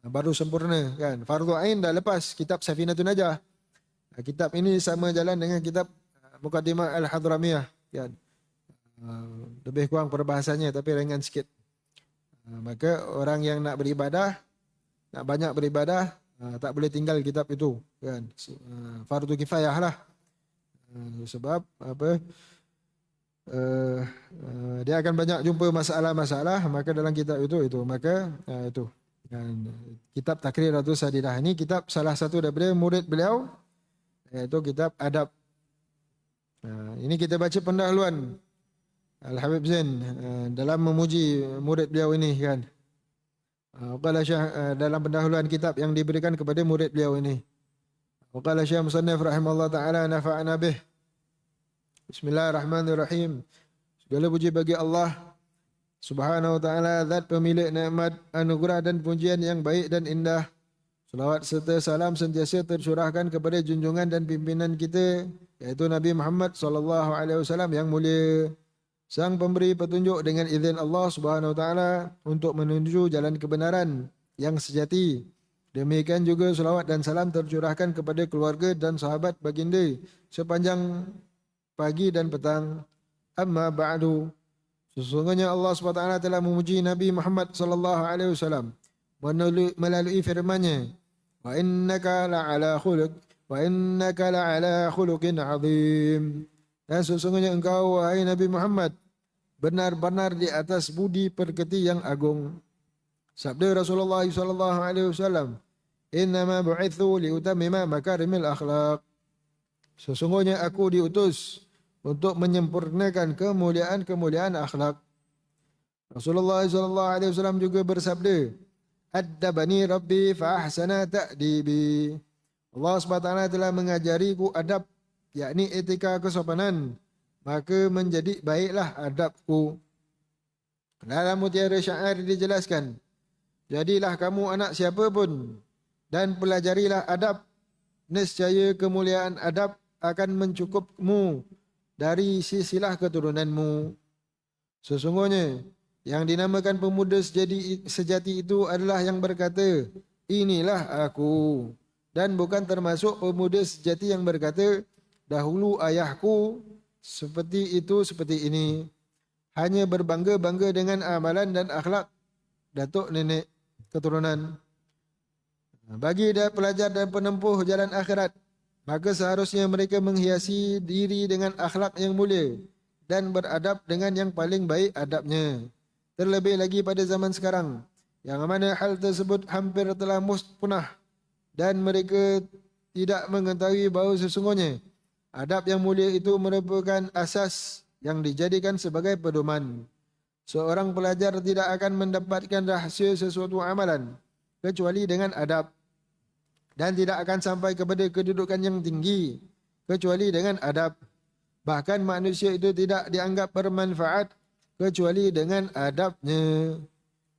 Baru sempurna kan. Fardu Ain dah lepas kitab Safinatun Najah. Kitab ini sama jalan dengan kitab Muqaddimah Al-Hadramiyah kan. Lebih kurang perbahasannya tapi ringan sikit. Maka orang yang nak beribadah, nak banyak beribadah, tak boleh tinggal kitab itu kan. Fardu kifayah lah. Sebab apa? Dia akan banyak jumpa masalah-masalah, maka dalam kitab itu maka itu dan kitab Takriratus Sadidah ini kitab salah satu daripada murid beliau, iaitu kitab adab. Ini kita baca pendahuluan Al-Habib Zain dalam memuji murid beliau ini kan. Qala Syekh dalam pendahuluan kitab yang diberikan kepada murid beliau ini. Qala Syekh Musannif rahimahullah taala nafa'ana bih. Bismillahirrahmanirrahim. Segala puji bagi Allah Subhanahu wa taala, zat pemilik nikmat, anugerah dan pujian yang baik dan indah. Salawat serta salam sentiasa tercurahkan kepada junjungan dan pimpinan kita, yaitu Nabi Muhammad sallallahu alaihi wasallam yang mulia, sang pemberi petunjuk dengan izin Allah Subhanahu wa taala untuk menuju jalan kebenaran yang sejati. Demikian juga salawat dan salam tercurahkan kepada keluarga dan sahabat baginda sepanjang pagi dan petang. Amma ba'du. Sesungguhnya Allah SWT telah memuji Nabi Muhammad sallallahu alaihi wasallam melalui firman-Nya, wa innaka la'ala khuluqin 'azim. Dan sesungguhnya engkau wahai Nabi Muhammad benar-benar di atas budi pekerti yang agung. Sabda Rasulullah sallallahu alaihi wasallam, innama bu'itsu liutammima makarimil akhlaq. Sesungguhnya aku diutus untuk menyempurnakan kemuliaan-kemuliaan akhlak. Rasulullah sallallahu alaihi wasallam juga bersabda, "Addabani Rabbi fa ahsana ta'dibi." Allah SWT telah mengajariku adab, yakni etika kesopanan, maka menjadi baiklah adabku. Dalam Mutiara Syair dijelaskan, jadilah kamu anak siapa pun dan pelajarilah adab, nescaya kemuliaan adab akan mencukupmu dari silsilah keturunanmu. Sesungguhnya yang dinamakan pemuda sejati itu adalah yang berkata, inilah aku, dan bukan termasuk pemuda sejati yang berkata, dahulu ayahku seperti itu, seperti ini. Hanya berbangga-bangga dengan amalan dan akhlak datuk nenek keturunan. Bagi pelajar dan penempuh jalan akhirat, maka seharusnya mereka menghiasi diri dengan akhlak yang mulia dan beradab dengan yang paling baik adabnya. Terlebih lagi pada zaman sekarang, yang mana hal tersebut hampir telah punah dan mereka tidak mengetahui bahawa sesungguhnya adab yang mulia itu merupakan asas yang dijadikan sebagai pedoman. Seorang pelajar tidak akan mendapatkan rahsia sesuatu amalan kecuali dengan adab, dan tidak akan sampai kepada kedudukan yang tinggi kecuali dengan adab. Bahkan manusia itu tidak dianggap bermanfaat kecuali dengan adabnya.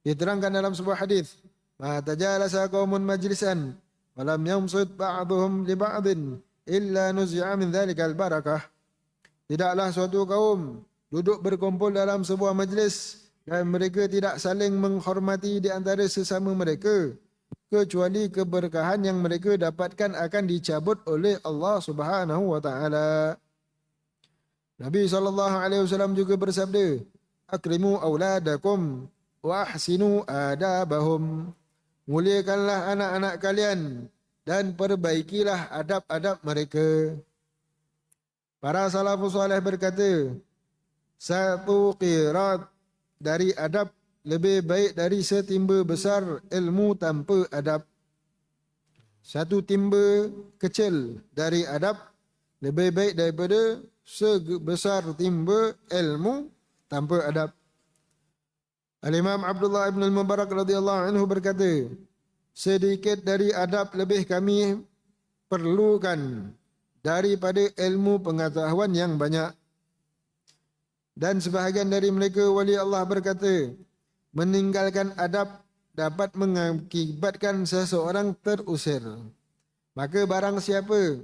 Diterangkan dalam sebuah hadis, "Ma tajalasa qaumun majlisan wa lam yamsud ba'dhum li ba'din illa nuzi'a min dzalikal barakah." Tidaklah suatu kaum duduk berkumpul dalam sebuah majlis dan mereka tidak saling menghormati di antara sesama mereka, kecuali keberkahan yang mereka dapatkan akan dicabut oleh Allah Subhanahu wa taala. Nabi SAW juga bersabda, "Akrimu auladakum wa ahsinu adabahum." Muliakanlah anak-anak kalian dan perbaikilah adab-adab mereka. Para salafus saleh berkata, satu qirat dari adab lebih baik dari setimba besar ilmu tanpa adab. Satu timba kecil dari adab lebih baik daripada sebesar timba ilmu tanpa adab. Al-Imam Abdullah ibn al-Mubarak radhiyallahu anhu berkata, sedikit dari adab lebih kami perlukan daripada ilmu pengetahuan yang banyak. Dan sebahagian dari mereka wali Allah berkata, meninggalkan adab dapat mengakibatkan seseorang terusir. Maka barang siapa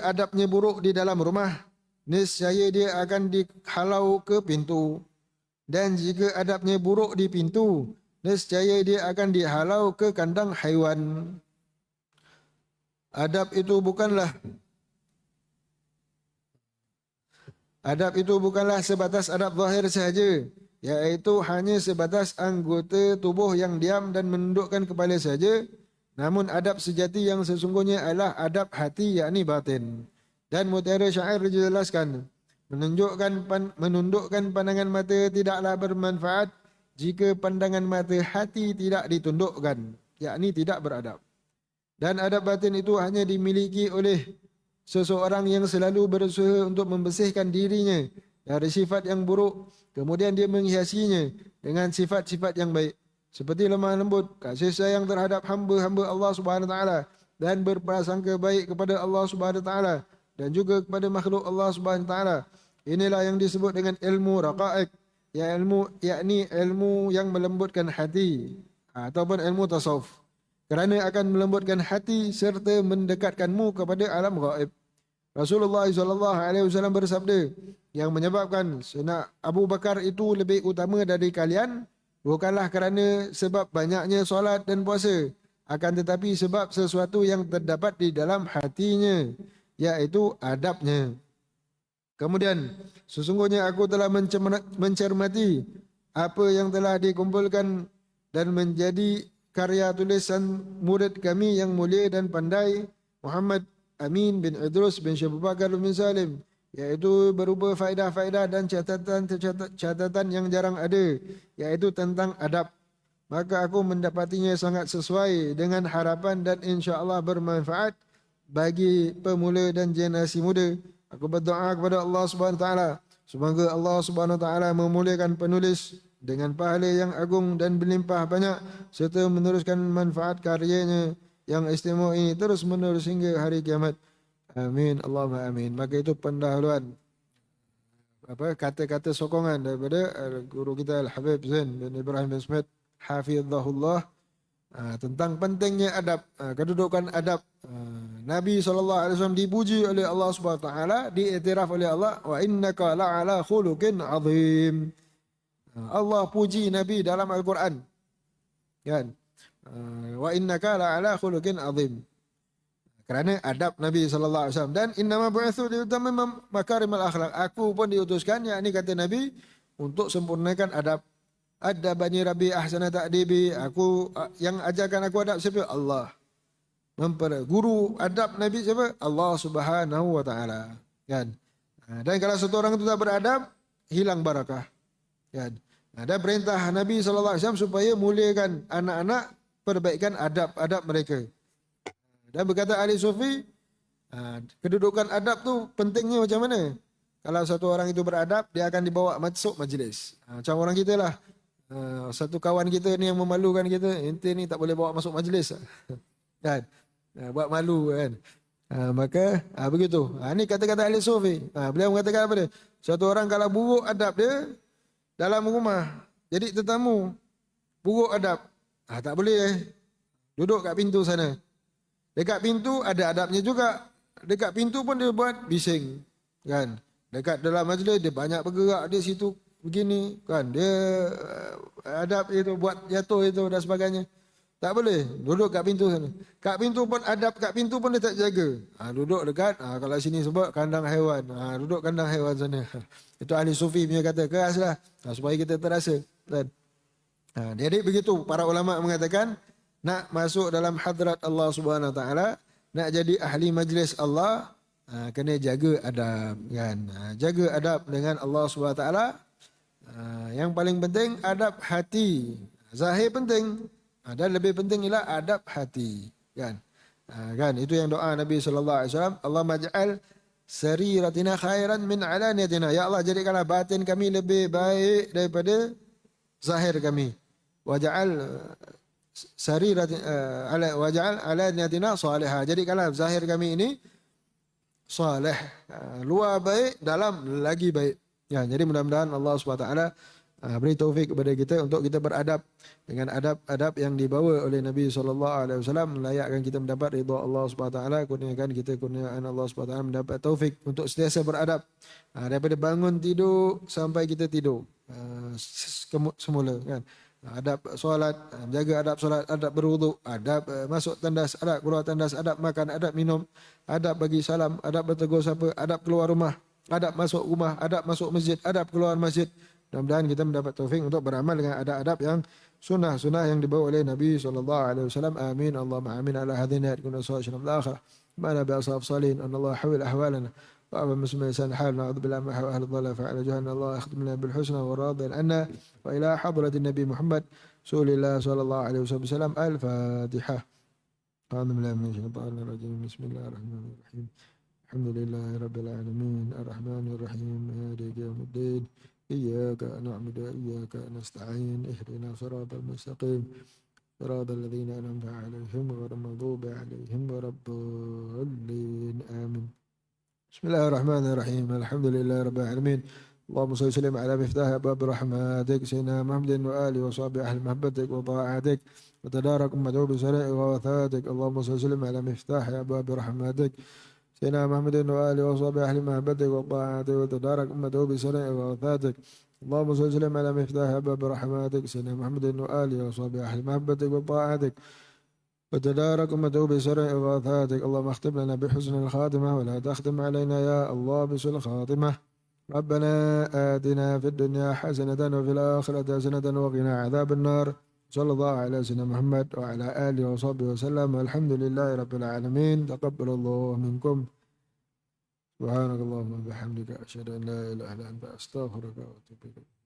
adabnya buruk di dalam rumah, niscaya dia akan dihalau ke pintu. Dan jika adabnya buruk di pintu, niscaya dia akan dihalau ke kandang haiwan. Adab itu bukanlah sebatas adab zahir sahaja, iaitu hanya sebatas anggota tubuh yang diam dan menundukkan kepala saja. Namun adab sejati yang sesungguhnya adalah adab hati, yakni batin. Dan mutiara syair dijelaskan, menundukkan pandangan mata tidaklah bermanfaat jika pandangan mata hati tidak ditundukkan, yakni tidak beradab. Dan adab batin itu hanya dimiliki oleh seseorang yang selalu berusaha untuk membersihkan dirinya dari sifat yang buruk, kemudian dia menghiasinya dengan sifat-sifat yang baik, seperti lemah lembut, kasih sayang terhadap hamba-hamba Allah Subhanahu wa taala, dan berprasangka baik kepada Allah Subhanahu wa taala dan juga kepada makhluk Allah Subhanahu wa taala. Inilah yang disebut dengan ilmu raqaiq, yakni ilmu yang melembutkan hati, ataupun ilmu tasawuf. Kerana akan melembutkan hati serta mendekatkanmu kepada alam gaib. Rasulullah SAW bersabda, yang menyebabkan Sayyidina Abu Bakar itu lebih utama dari kalian bukanlah kerana sebab banyaknya solat dan puasa, akan tetapi sebab sesuatu yang terdapat di dalam hatinya, iaitu adabnya. Kemudian, sesungguhnya aku telah mencermati apa yang telah dikumpulkan dan menjadi karya tulisan murid kami yang mulia dan pandai, Muhammad Amin bin Idrus bin Syekh Abu Bakar bin Salim, iaitu berupa faedah-faedah dan catatan yang jarang ada, iaitu tentang adab. Maka aku mendapatinya sangat sesuai dengan harapan dan insya-Allah bermanfaat bagi pemula dan generasi muda. Aku berdoa kepada Allah Subhanahu wa taala, semoga Allah Subhanahu wa taala memuliakan penulis dengan pahala yang agung dan berlimpah banyak, serta meneruskan manfaat karyanya yang istimewa ini terus menerus hingga hari kiamat. Amin, Allahumma amin. Maka itu pendahuluan kata-kata sokongan daripada guru kita Al-Habib Zain bin Ibrahim bin Smith hafizahullah, tentang pentingnya adab, kedudukan adab. Nabi SAW dipuji oleh Allah Subhanahu wa taala, diiktiraf oleh Allah, wa innaka la'ala khuluqin azim. Allah puji Nabi dalam Al-Quran, kan? Wa innaka la'ala khuluqin azim, kerana adab Nabi SAW. Dan innama bu'itsu liutammima makarimal akhlak, aku pun diutuskan, yakni kata Nabi, untuk sempurnakan adab. Adabani Rabbi ahsana ta'dibi. Yang ajarkan aku adab siapa? Allah. Guru adab Nabi siapa? Allah Subhanahu wa taala. Kan? Dan kalau satu orang itu tak beradab, hilang barakah. Kan? Dan perintah Nabi sallallahu alaihi wasallam supaya muliakan anak-anak, perbaikan adab-adab mereka. Dan berkata ahli sufi, kedudukan adab tu pentingnya macam mana? Kalau satu orang itu beradab, dia akan dibawa masuk majlis. Macam orang kita lah. Satu kawan kita ni yang memalukan kita, ente ni tak boleh bawa masuk majlis. Kan? Buat malu kan. Maka begitu. Ini kata-kata ahli sufi. Beliau mengatakan apa dia? Satu orang kalau buruk adab dia dalam rumah, jadi tetamu, buruk adab. Tak boleh. Duduk kat pintu sana. Dekat pintu ada adabnya juga. Dekat pintu pun dia buat bising. Kan? Dekat dalam majlis dia banyak bergerak di situ begini kan. Dia adab itu buat jatuh itu dan sebagainya. Tak boleh. Duduk kat pintu sana. Kat pintu pun adab kat pintu pun dia tak jaga. Duduk dekat kalau sini sebut kandang haiwan. Duduk kandang haiwan sana. Itu ahli sufi punya kata keraslah. Supaya kita terasa. Kan? Jadi begitu para ulama mengatakan nak masuk dalam hadrat Allah Subhanahu Wa Taala, nak jadi ahli majlis Allah, kena jaga adab kan. Jaga adab dengan Allah Subhanahu Wa Taala. Yang paling penting adab hati. Zahir penting, dan lebih penting ialah adab hati kan. Kan itu yang doa Nabi sallallahu alaihi wasallam, Allah maj'al sariratina khairan min alaniyatina. Ya Allah, jadikanlah batin kami lebih baik daripada zahir kami. Waj'al waj'al alaniyatina salihah. Jadikanlah zahir kami ini salih, luar baik, dalam lagi baik. Ya, jadi mudah-mudahan Allah SWT beri taufik kepada kita untuk kita beradab dengan adab-adab yang dibawa oleh Nabi SAW, melayakkan kita mendapat ridha Allah SWT, kurniakan kita kurniaan Allah SWT, mendapat taufik untuk sentiasa beradab daripada bangun tidur sampai kita tidur semula kan. Adab solat, jaga adab solat, adab berwuduk, adab masuk tandas, adab keluar tandas, adab makan, adab minum, adab bagi salam, adab bertegur sapa, adab keluar rumah, adab masuk rumah, adab masuk masjid, adab keluar masjid. Mudah-mudahan kita mendapat taufik untuk beramal dengan adab-adab yang sunnah-sunnah yang dibawa oleh Nabi SAW. Amin. Allahumma amin ala hadhihi ayat kunna sallallahu alaihi wasallam. Mana bi ashab salihin an Allah hawil ahwalana wa aba muslimin san hal na'udzu billahi min ahli dhalla fa'ala jahanna Allah yakhdim lana bil husna wa radin anna wa ila hadratin nabi Muhammad sallallahu alaihi wasallam. Al-Fatihah. A'udzu billahi minasyaitonir rajim. Bismillahirrahmanirrahim. Alhamdulillahi rabbil alamin arrahmanir rahim maliki yaumiddin. إياك نعبد وإياك نستعين اهدنا صراط المستقيم صراط الذين أنعمت عليهم غير المغضوب عليهم ولا الضالين آمين. بسم الله الرحمن الرحيم الحمد لله رب العالمين اللهم صل وسلم على مفتاح أبواب رحمتك سيدنا محمد وآله وصحبه أهل محبتك وطاعتك وتدارك أمته بسرائر ووثاتك اللهم صل وسلم على مفتاح أبواب رحمتك سيدنا محمد وآله وصحبه أهل محبتك وطاعتك وتدارك أمته بسرائر ووثاتك اللهم صل وسلم على مفتاح أبواب رحمتك سيدنا محمد وآله وصحبه أهل محبتك وطاعتك وتدارك أمته بسرائر ووثاتك اللهم اختم لنا بحسن الخاتمة ولا تختم علينا يا الله بسوء الخاتمة ربنا آتنا في الدنيا حسنة وفي الآخرة حسنة وقنا عذاب النار صلى الله على سيدنا محمد وعلى آله وصحبه وسلم والحمد لله رب العالمين تقبل الله منكم سبحانك اللهم وبحمدك أشهد أن لا إله إلا أنت أستغفرك وأتوب إليك.